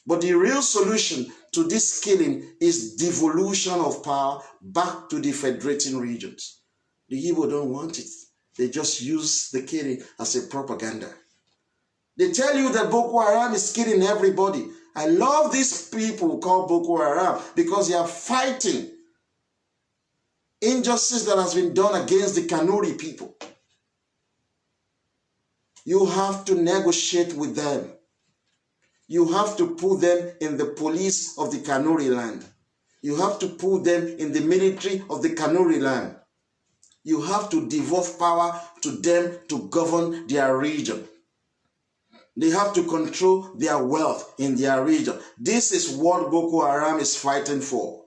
But the real solution to this killing is devolution of power back to the federating regions. The Igbo don't want it. They just use the killing as a propaganda. They tell you that Boko Haram is killing everybody. I love these people called Boko Haram because they are fighting injustice that has been done against the Kanuri people. You have to negotiate with them. You have to put them in the police of the Kanuri land. You have to put them in the military of the Kanuri land. You have to devolve power to them to govern their region. They have to control their wealth in their region. This is what Boko Haram is fighting for.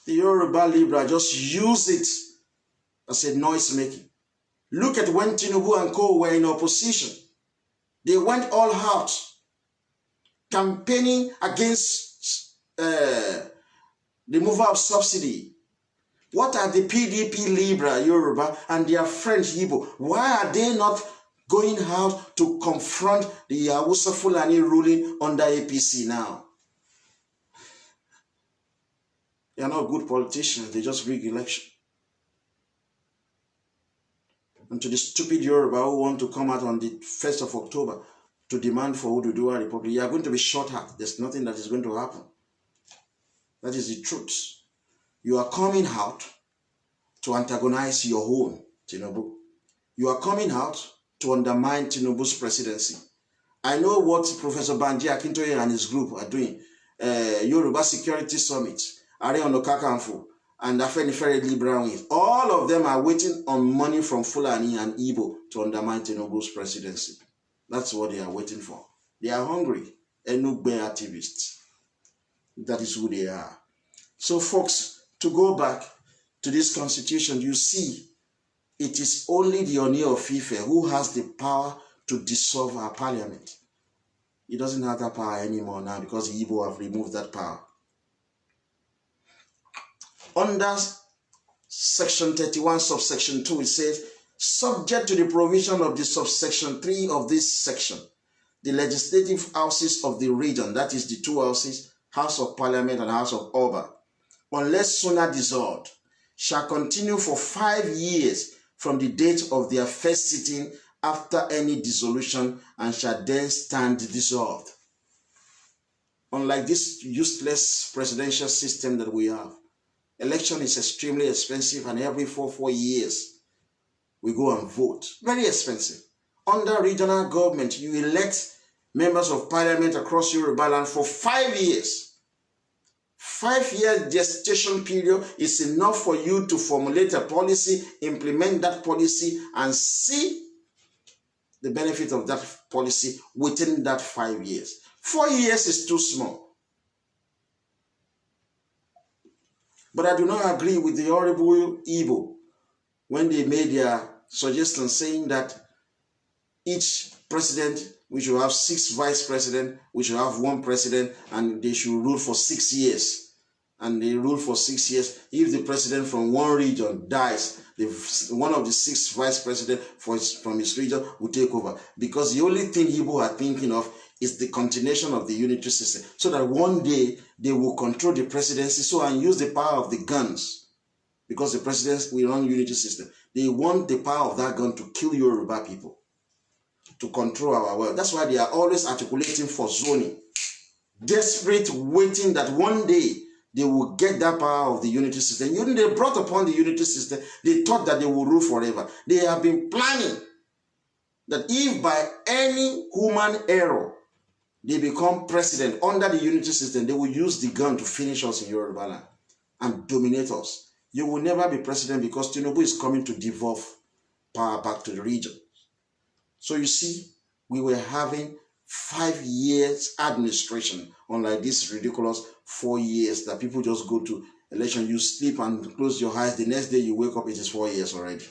The Yoruba Libra just use it as a noise making. Look at when Tinubu and Co were in opposition. They went all out, campaigning against the removal of subsidy. What are the PDP Libra, Yoruba, and their friends Igbo? Why are they not going out to confront the Hausa Fulani ruling under APC now? They are not good politicians. They just rig election. And to the stupid Yoruba who want to come out on the 1st of October to demand for Oduduwa Republic, you are going to be shot at. There's nothing that is going to happen. That is the truth. You are coming out to antagonize your own, Tinubu. You are coming out to undermine Tinubu's presidency. I know what Professor Banji Akintoye and his group are doing. Yoruba Security Summit, Are Ona Kakanfo, and Afenifere Libra Wings. All of them are waiting on money from Fulani and Igbo to undermine Tinubu's presidency. That's what they are waiting for. They are hungry. Enugbe activists. That is who they are. So folks, to go back to this constitution, you see, it is only the Oni of Ife who has the power to dissolve our parliament. He doesn't have that power anymore now because the Igbo have removed that power. Under section 31, subsection 2, it says, subject to the provision of the subsection 3 of this section, the legislative houses of the region, that is the two houses, House of Parliament and House of Oba, unless sooner dissolved, shall continue for 5 years from the date of their first sitting after any dissolution and shall then stand dissolved. Unlike this useless presidential system that we have, election is extremely expensive and every 4 years we go and vote. Very expensive. Under regional government, you elect members of parliament across Yoruba land for 5 years. 5-year gestation period is enough for you to formulate a policy, implement that policy, and see the benefit of that policy within that 5 years. 4 years is too small. But I do not agree with the horrible Igbo when they made their suggestion saying that each president, we should have 6 vice presidents, we should have 1 president, and they should rule for 6 years. And they rule for 6 years. If the president from one region dies, one of the 6 vice presidents from his region will take over. Because the only thing Igbo are thinking of is the continuation of the unitary system. So that one day they will control the presidency and use the power of the guns. Because the presidents will run unitary system. They want the power of that gun to kill Yoruba people. To control our world. That's why they are always articulating for zoning. Desperate, waiting that one day they will get that power of the unity system. They brought upon the unity system, they thought that they will rule forever. They have been planning that if by any human error they become president under the unity system, they will use the gun to finish us in Yoruba land and dominate us. You will never be president because Tinubu is coming to devolve power back to the region. So you see, we were having 5 years administration, unlike this ridiculous 4 years that people just go to election, you sleep and close your eyes, the next day you wake up, it is 4 years already.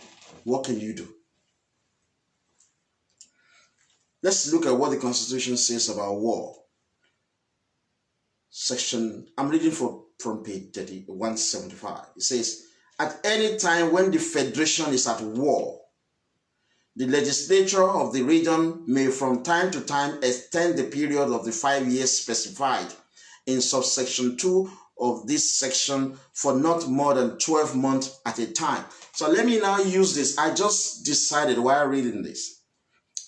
What can you do? Let's look at what the Constitution says about war. I'm reading from page 175. It says, at any time when the Federation is at war, the legislature of the region may from time to time extend the period of the 5 years specified in subsection 2 of this section for not more than 12 months at a time. So let me now use this. I just decided while reading this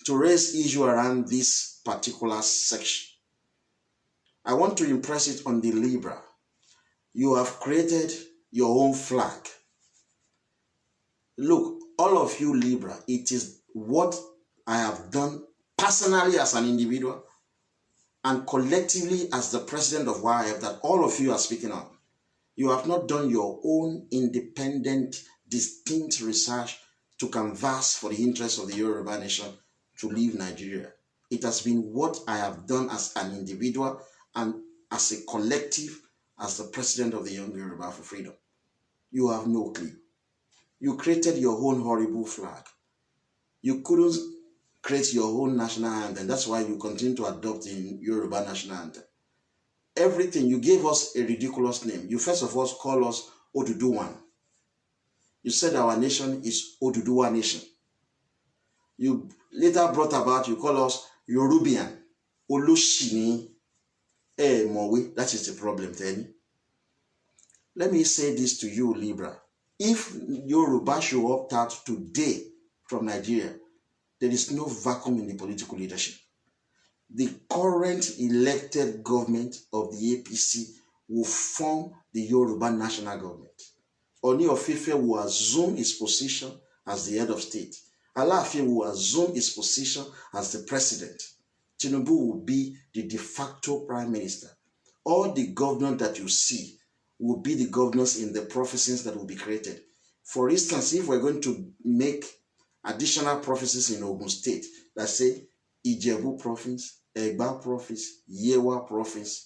to raise issue around this particular section. I want to impress it on the Libra. You have created your own flag. Look, all of you Libra, it is what I have done personally as an individual and collectively as the president of YF that all of you are speaking on. You have not done your own independent, distinct research to canvass for the interests of the Yoruba nation to leave Nigeria. It has been what I have done as an individual and as a collective, as the president of the Young Yoruba for Freedom. You have no clue. You created your own horrible flag. You couldn't create your own national anthem. That's why you continue to adopt the Yoruba national anthem. Everything, you gave us a ridiculous name. You first of all call us Oduduwan. You said our nation is Oduduwa nation. You later brought about, you call us Yorubian. Olushini. Mowe. That is the problem, then. Let me say this to you, Libra. If Yoruba should opt out today from Nigeria, there is no vacuum in the political leadership. The current elected government of the APC will form the Yoruba national government. Oni of Ife will assume his position as the head of state. Alaafin will assume his position as the president. Tinubu will be the de facto prime minister. All the governors that you see will be the governors in the provinces that will be created. For instance, if we're going to make additional provinces in Ogun State, let's say Ijebu province, Egba province, Yewa province,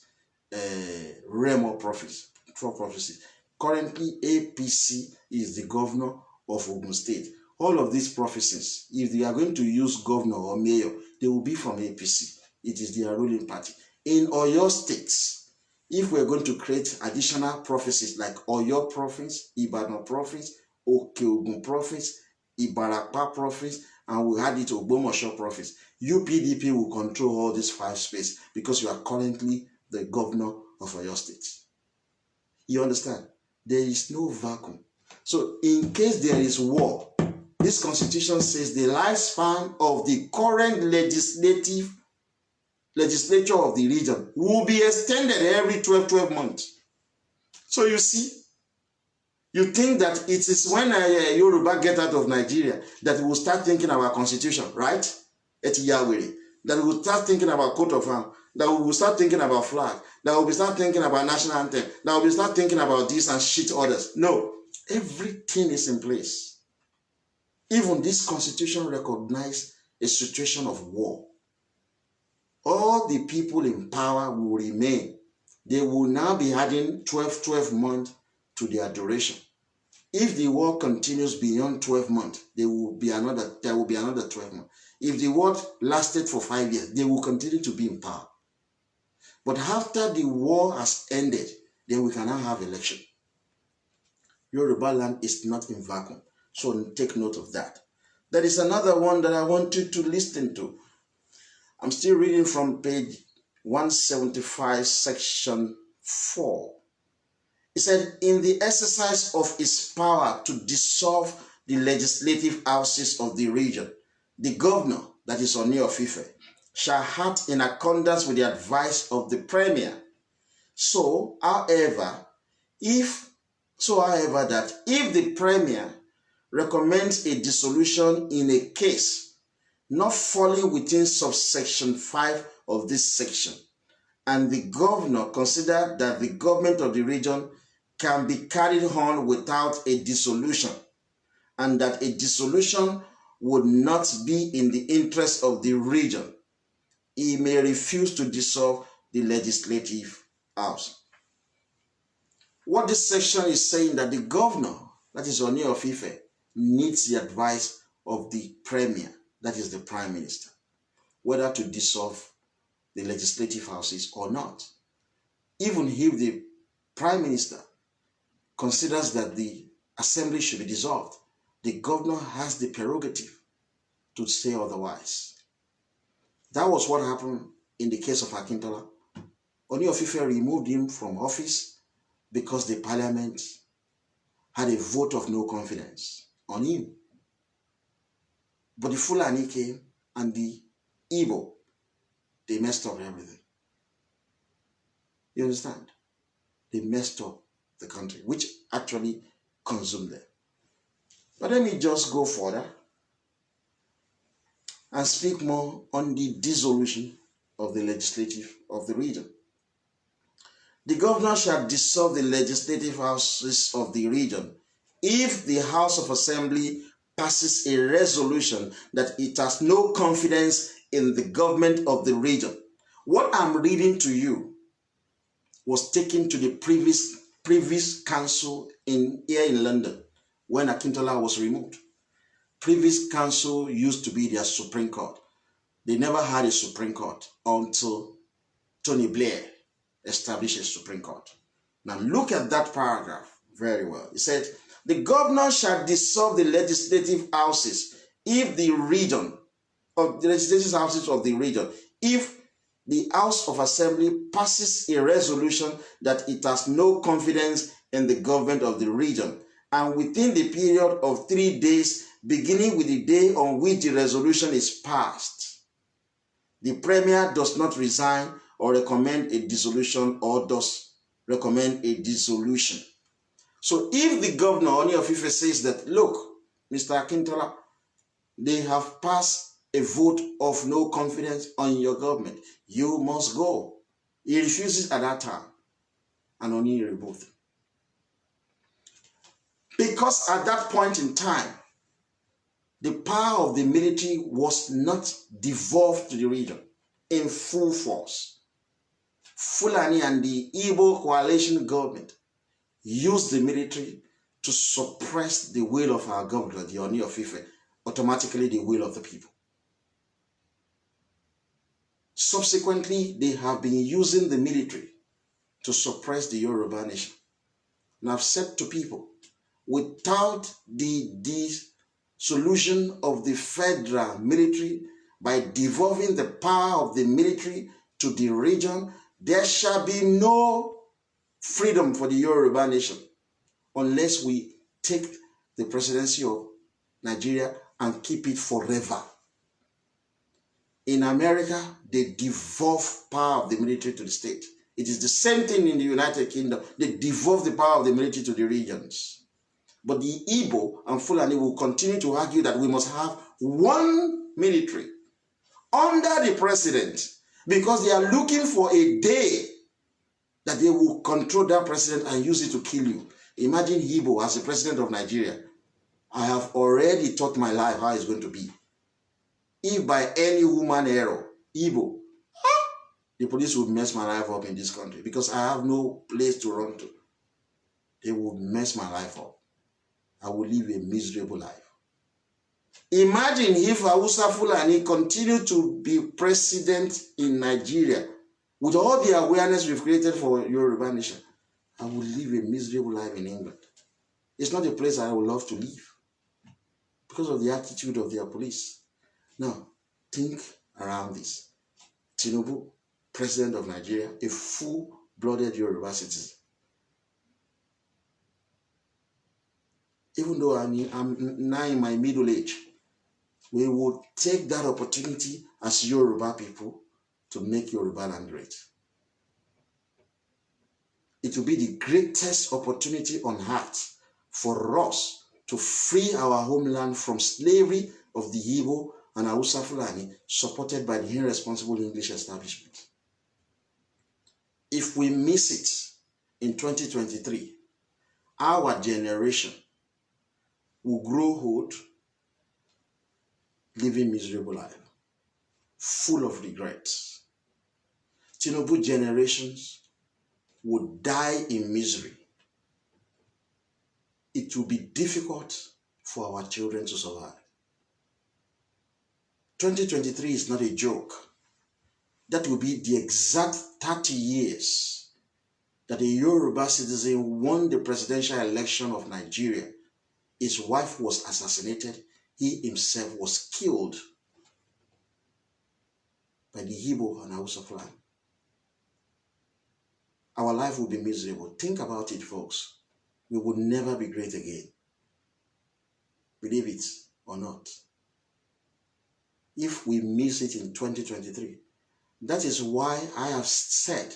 Remo province, 4 provinces. Currently, APC is the governor of Ogun State. All of these provinces, if they are going to use governor or mayor, they will be from APC. It is their ruling party. In Oyo states, if we're going to create additional provinces like Oyo province, Ibadan province, Oke-Ogun province, Ibarapa province, and we add it to Ogbomoso province, UPDP will control all these 5 spaces because you are currently the governor of Oyo State. You understand? There is no vacuum. So in case there is war, this constitution says the lifespan of the current legislature of the region will be extended every 12 months. So you see, you think that it is when Yoruba get out of Nigeria that we will start thinking about constitution, right? That we will start thinking about coat of arms, that we will start thinking about flag, that we will start thinking about national anthem, that we will start thinking about this and shit others. No, everything is in place. Even this constitution recognizes a situation of war. All the people in power will remain. They will now be adding 12 months to their duration. If the war continues beyond 12 months, there will be another 12 months. If the war lasted for 5 years, they will continue to be in power. But after the war has ended, then we can now have election. Yoruba land is not in vacuum. So take note of that. There is another one that I want you to listen to. I'm still reading from page 175, section 4. It said, in the exercise of his power to dissolve the legislative houses of the region, the governor, that is Oni of Ife, shall act in accordance with the advice of the premier. However, that if the premier recommends a dissolution in a case not falling within subsection 5 of this section, and the governor considered that the government of the region can be carried on without a dissolution, and that a dissolution would not be in the interest of the region, he may refuse to dissolve the legislative house. What this section is saying, that the governor, that is Oni of Ife, needs the advice of the premier, that is the prime minister. whether to dissolve the legislative houses or not. Even if the Prime Minister considers that the assembly should be dissolved, the governor has the prerogative to say otherwise. That was what happened in the case of Akintola. Oni of Ife removed him from office because the parliament had a vote of no confidence on him. But the Fulani came and the Igbo, they messed up everything. You understand? They messed up the country, which actually consumed them. But let me just go further and speak more on the dissolution of the legislative of the region. The governor shall dissolve the legislative houses of the region if the House of Assembly passes a resolution that it has no confidence in the government of the region. What I'm reading to you was taken to the previous council here in London when Akintola was removed. Previous council used to be their Supreme Court. They never had a Supreme Court until Tony Blair established a Supreme Court. Now look at that paragraph very well. It said, the governor shall dissolve the legislative houses if the region of the legislative houses of the region, if the House of Assembly passes a resolution that it has no confidence in the government of the region, and within the period of 3 days, beginning with the day on which the resolution is passed, the Premier does not resign or recommend a dissolution or does recommend a dissolution. So if the governor, Oni of Ife, says that, look, Mr. Akintola, they have passed a vote of no confidence on your government, you must go. He refuses at that time, and Oni removed him. Because at that point in time, the power of the military was not devolved to the region in full force. Fulani and the Igbo coalition government used the military to suppress the will of our governor, the Oni of Ife, automatically the will of the people. Subsequently, they have been using the military to suppress the Yoruba nation. And I've said to people, without the solution of the federal military, by devolving the power of the military to the region, there shall be no freedom for the Yoruba nation unless we take the presidency of Nigeria and keep it forever. In America, they devolve power of the military to the state. It is the same thing in the United Kingdom. They devolve the power of the military to the regions. But the Igbo and Fulani will continue to argue that we must have one military under the president because they are looking for a day that they will control that president and use it to kill you. Imagine Igbo as the president of Nigeria. I have already thought my life how it's going to be. If by any human error, Igbo, the police would mess my life up in this country because I have no place to run to. They would mess my life up. I will live a miserable life. Imagine if Hausa Fulani continue to be president in Nigeria with all the awareness we've created for Yoruba nation. I will live a miserable life in England. It's not a place I would love to live because of the attitude of their police. Now, think around this. Tinubu, president of Nigeria, a full-blooded Yoruba citizen. Even though I'm now in my middle age, we will take that opportunity as Yoruba people to make Yoruba land great. It will be the greatest opportunity on earth for us to free our homeland from slavery of the Igbo and Hausa Fulani, supported by the irresponsible English establishment. If we miss it in 2023, our generation will grow old, living miserable life, full of regrets. Tinubu generations would die in misery. It will be difficult for our children to survive. 2023 is not a joke. That will be the exact 30 years that a Yoruba citizen won the presidential election of Nigeria. His wife was assassinated. He himself was killed by the Igbo and Hausa clan. Our life will be miserable. Think about it, folks. We will never be great again. Believe it or not. If we miss it in 2023, that is why I have said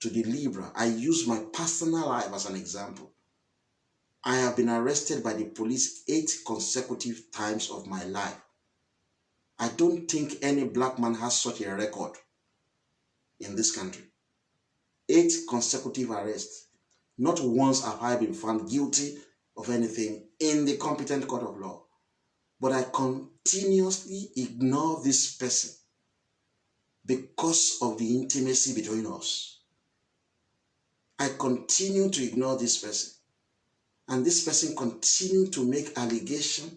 to the Libra, I use my personal life as an example. I have been arrested by the police 8 consecutive times of my life. I don't think any black man has such a record in this country. 8 consecutive arrests. Not once have I been found guilty of anything in the competent court of law. But I continuously ignore this person because of the intimacy between us. I continue to ignore this person. And this person continued to make allegations,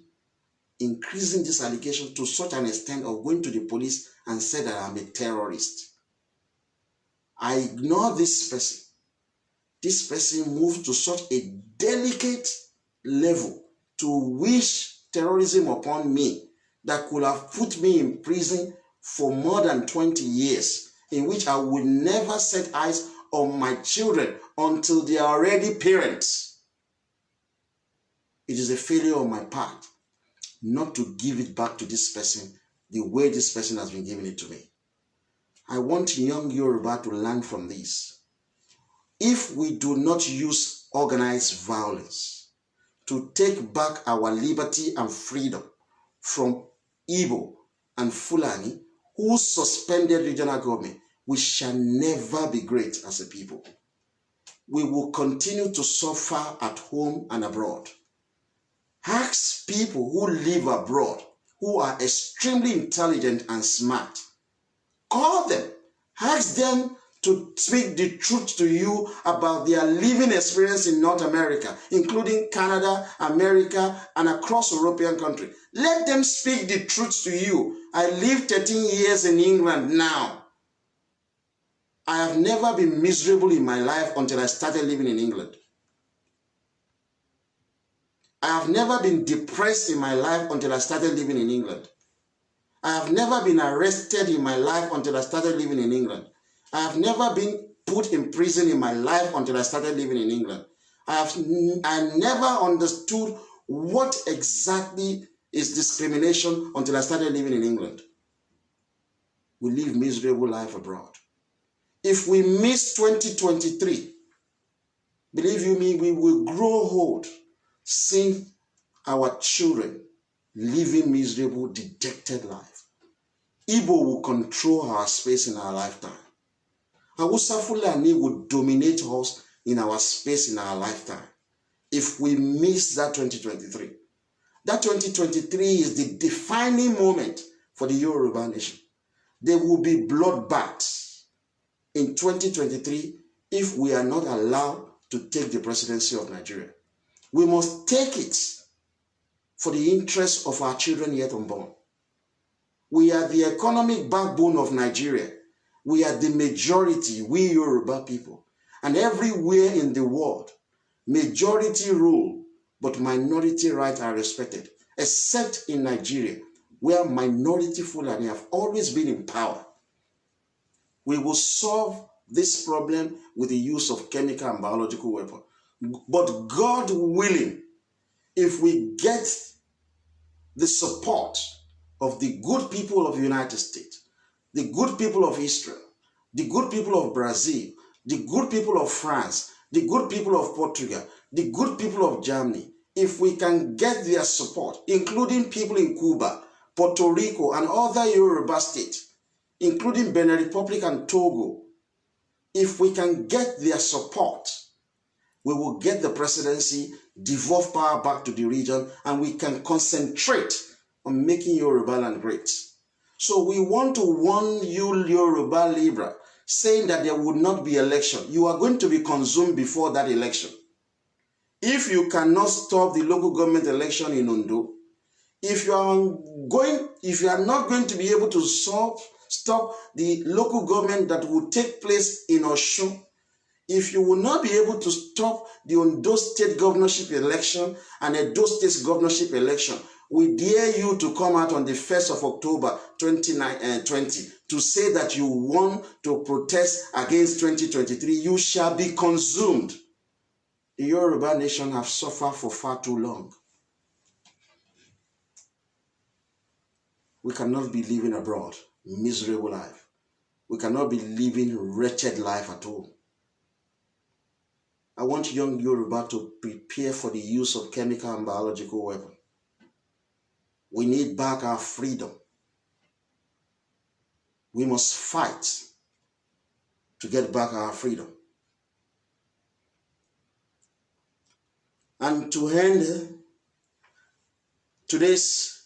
increasing this allegation to such an extent of going to the police and said that I'm a terrorist. I ignore this person. This person moved to such a delicate level to wish terrorism upon me that could have put me in prison for more than 20 years, in which I would never set eyes on my children until they are already parents. It is a failure on my part not to give it back to this person the way this person has been giving it to me. I want young Yoruba to learn from this. If we do not use organized violence to take back our liberty and freedom from Igbo and Fulani, who suspended regional government, we shall never be great as a people. We will continue to suffer at home and abroad. Ask people who live abroad, who are extremely intelligent and smart. Call them. Ask them to speak the truth to you about their living experience in North America, including Canada, America, and across European countries. Let them speak the truth to you. I lived 13 years in England now. I have never been miserable in my life until I started living in England. I have never been depressed in my life until I started living in England. I have never been arrested in my life until I started living in England. I have never been put in prison in my life until I started living in England. I never understood what exactly is discrimination until I started living in England. We live miserable life abroad. If we miss 2023, believe you me, we will grow old seeing our children living miserable, dejected life. Igbo will control our space in our lifetime. Hausa Fulani will dominate us in our space in our lifetime. If we miss that 2023, that 2023 is the defining moment for the Yoruba nation. There will be bloodbaths in 2023 if we are not allowed to take the presidency of Nigeria. We must take it for the interest of our children yet unborn. We are the economic backbone of Nigeria. We are the majority, we Yoruba people. And everywhere in the world, majority rule, but minority rights are respected, except in Nigeria, where minority Fulani have always been in power. We will solve this problem with the use of chemical and biological weapons. But God willing, if we get the support of the good people of the United States, the good people of Israel, the good people of Brazil, the good people of France, the good people of Portugal, the good people of Germany, if we can get their support, including people in Cuba, Puerto Rico, and other Yoruba states, including Benin Republic and Togo, if we can get their support, we will get the presidency, devolve power back to the region, and we can concentrate on making Yoruba land great. So we want to warn you, Yoruba Libra, saying that there would not be election. You are going to be consumed before that election. If you cannot stop the local government election in Ondo, If you are not going to be able to stop the local government that will take place in Osun, if you will not be able to stop the Ondo State governorship election and Edo State governorship election, we dare you to come out on the 1st of October 2020 to say that you want to protest against 2023. You shall be consumed. The Yoruba nation have suffered for far too long. We cannot be living abroad, miserable life. We cannot be living wretched life at all. I want young Yoruba to prepare for the use of chemical and biological weapons. We need back our freedom. We must fight to get back our freedom. And to end today's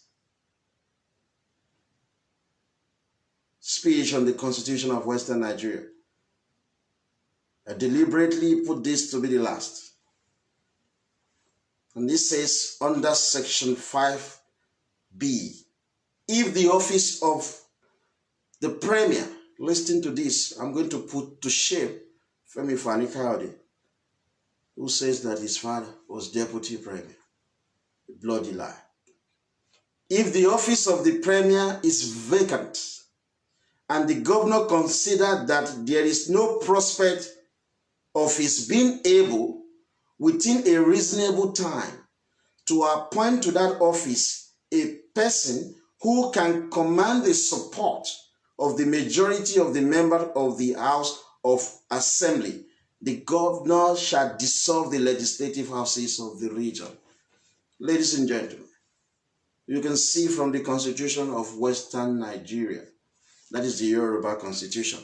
speech on the Constitution of Western Nigeria, I deliberately put this to be the last. And this says under Section 5B, if the office of the Premier, listen to this, I'm going to put to shame Femi Fani-Kayode, who says that his father was Deputy Premier. A bloody lie. If the office of the Premier is vacant and the governor considers that there is no prospect of his being able within a reasonable time to appoint to that office a person who can command the support of the majority of the members of the House of Assembly, the governor shall dissolve the legislative houses of the region. Ladies and gentlemen, you can see from the Constitution of Western Nigeria, that is the Yoruba Constitution,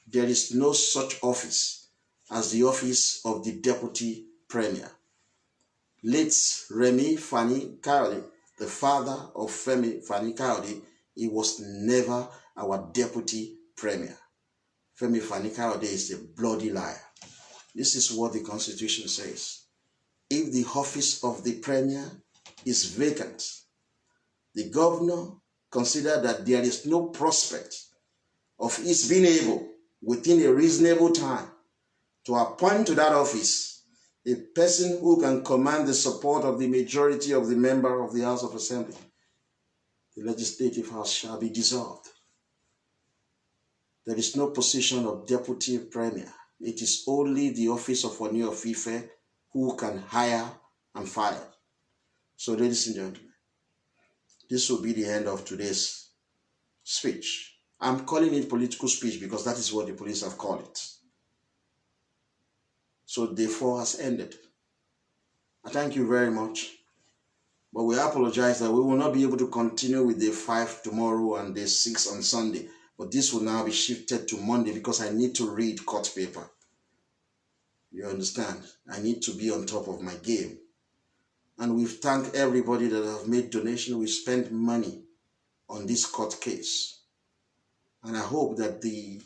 there is no such office as the office of the Deputy Premier. Late Remi Fani-Kayode, the father of Femi Fani-Kayode, he was never our Deputy Premier. Femi Fani-Kayode is a bloody liar. This is what the Constitution says. If the office of the Premier is vacant, the governor considers that there is no prospect of his being able, within a reasonable time, to appoint to that office a person who can command the support of the majority of the member of the House of Assembly, the legislative house shall be dissolved. There is no position of Deputy Premier. It is only the office of Oni of Ife who can hire and fire. So, ladies and gentlemen, this will be the end of today's speech. I'm calling it political speech because that is what the police have called it. So, day 4 has ended. I thank you very much. But we apologize that we will not be able to continue with day 5 tomorrow and day 6 on Sunday. But this will now be shifted to Monday because I need to read court paper. You understand? I need to be on top of my game. And we've thanked everybody that have made donations. We spent money on this court case. And I hope that the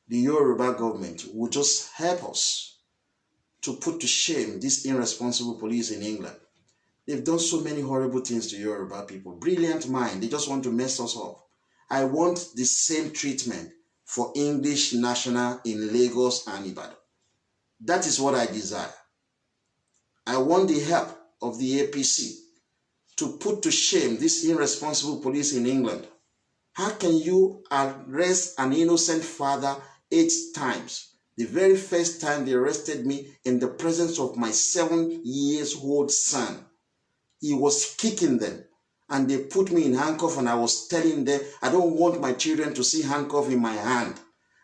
Yoruba government will just help us to put to shame this irresponsible police in England. They've done so many horrible things to Yoruba people. Brilliant mind. They just want to mess us up. I want the same treatment for English national in Lagos and Ibadan. That is what I desire. I want the help of the APC to put to shame this irresponsible police in England. How can you arrest an innocent father 8 times? The very first time they arrested me in the presence of my 7-year-old son, he was kicking them. And they put me in handcuff and I was telling them, I don't want my children to see handcuff in my hand.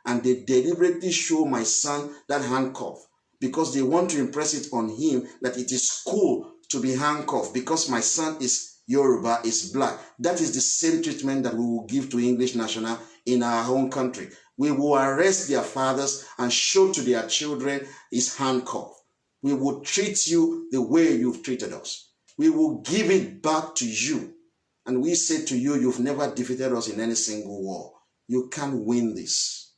And they deliberately show my son that handcuff because they want to impress it on him that it is cool to be handcuffed because my son is Yoruba, is black. That is the same treatment that we will give to English national in our own country. We will arrest their fathers and show to their children is handcuffed. We will treat you the way you've treated us. We will give it back to you. And we say to you, you've never defeated us in any single war. You can't win this.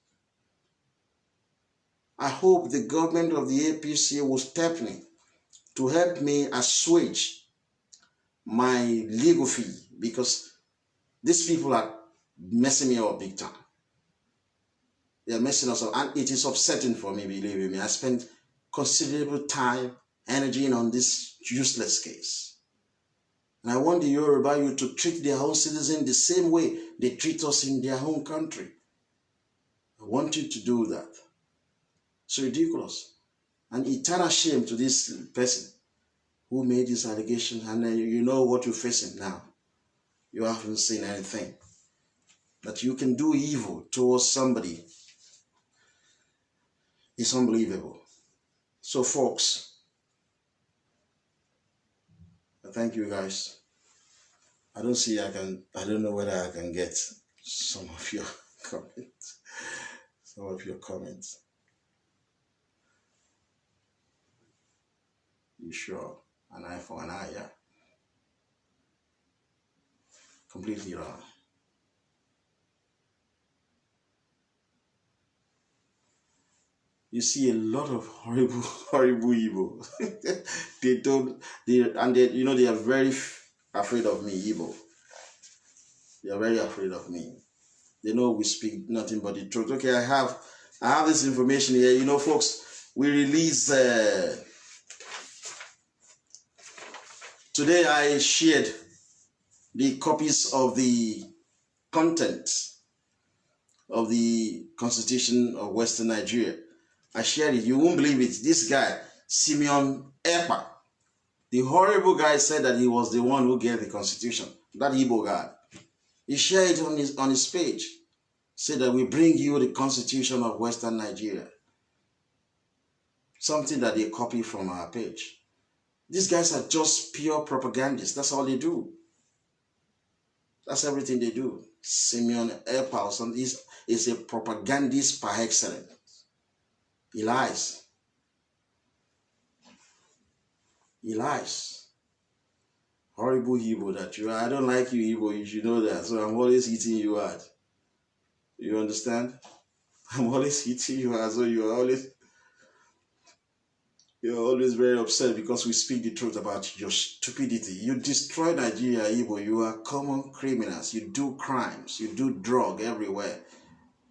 I hope the government of the APC will step in to help me assuage my legal fee because these people are messing me up big time. They are messing us up, and it is upsetting for me, believe me. I spent considerable time, energy on this useless case. And I want the Yoruba youth to treat their own citizens the same way they treat us in their home country. I want you to do that. It's ridiculous. And eternal shame to this person who made this allegation, and then you know what you're facing now. You haven't seen anything. That you can do evil towards somebody is unbelievable. So folks, thank you guys. I don't know whether I can get some of your comments. You sure? An eye for an eye, yeah. Completely wrong. You see a lot of horrible evil. They are very afraid of me, evil. They are very afraid of me. They know we speak nothing but the truth. Okay, I have this information here. You know, folks, we release today. I shared the copies of the content of the Constitution of Western Nigeria. I shared it. You won't believe it. This guy, Simeon Ekpa, the horrible guy, said that he was the one who gave the Constitution. That Igbo guy. He shared it on his page. Said that we bring you the Constitution of Western Nigeria. Something that they copy from our page. These guys are just pure propagandists. That's all they do. That's everything they do. Simeon Ekpa or something is a propagandist par excellence. He lies. He lies. Horrible Igbo that you are. I don't like you, Igbo. You should know that. So I'm always hitting you hard. You understand? I'm always hitting you hard. So you're always very upset because we speak the truth about your stupidity. You destroy Nigeria, Igbo. You are common criminals. You do crimes. You do drug everywhere.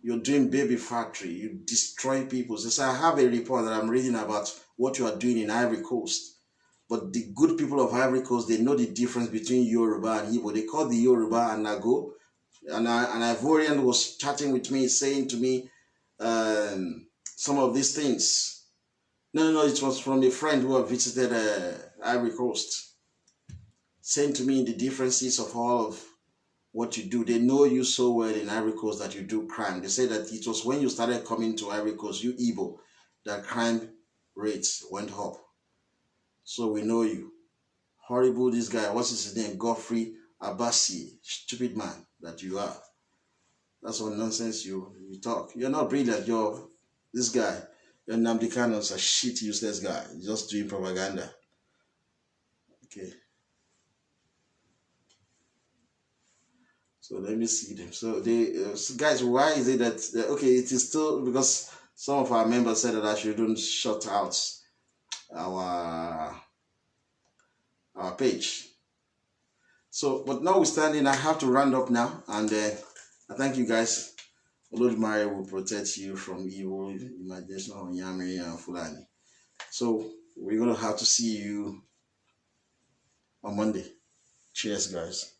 You're doing baby factory. You destroy people. So I have a report that I'm reading about what you are doing in Ivory Coast. But the good people of Ivory Coast, they know the difference between Yoruba and Igbo. They call the Yoruba and Nago. And an Ivorian was chatting with me, saying to me some of these things. No, it was from a friend who had visited Ivory Coast. Saying to me the differences of all of what you do. They know you so well in Ivory Coast that you do crime. They say that it was when you started coming to Ivory Coast, you Igbo, that crime rates went up. So we know you. Horrible, this guy. What's his name? Godfrey Abassi. Stupid man that you are. That's what nonsense you talk. You're not brilliant. You're this guy. You're Nnamdi Kanu's a shit useless guy. You're just doing propaganda. Okay. So let me see them. So guys, why is it that okay? It is still because some of our members said that I shouldn't shut out our page. So, but notwithstanding, I have to round up now, and I thank you guys. Lord Mary will protect you from evil imagination of Yamiri and Fulani. So we're gonna have to see you on Monday. Cheers, guys.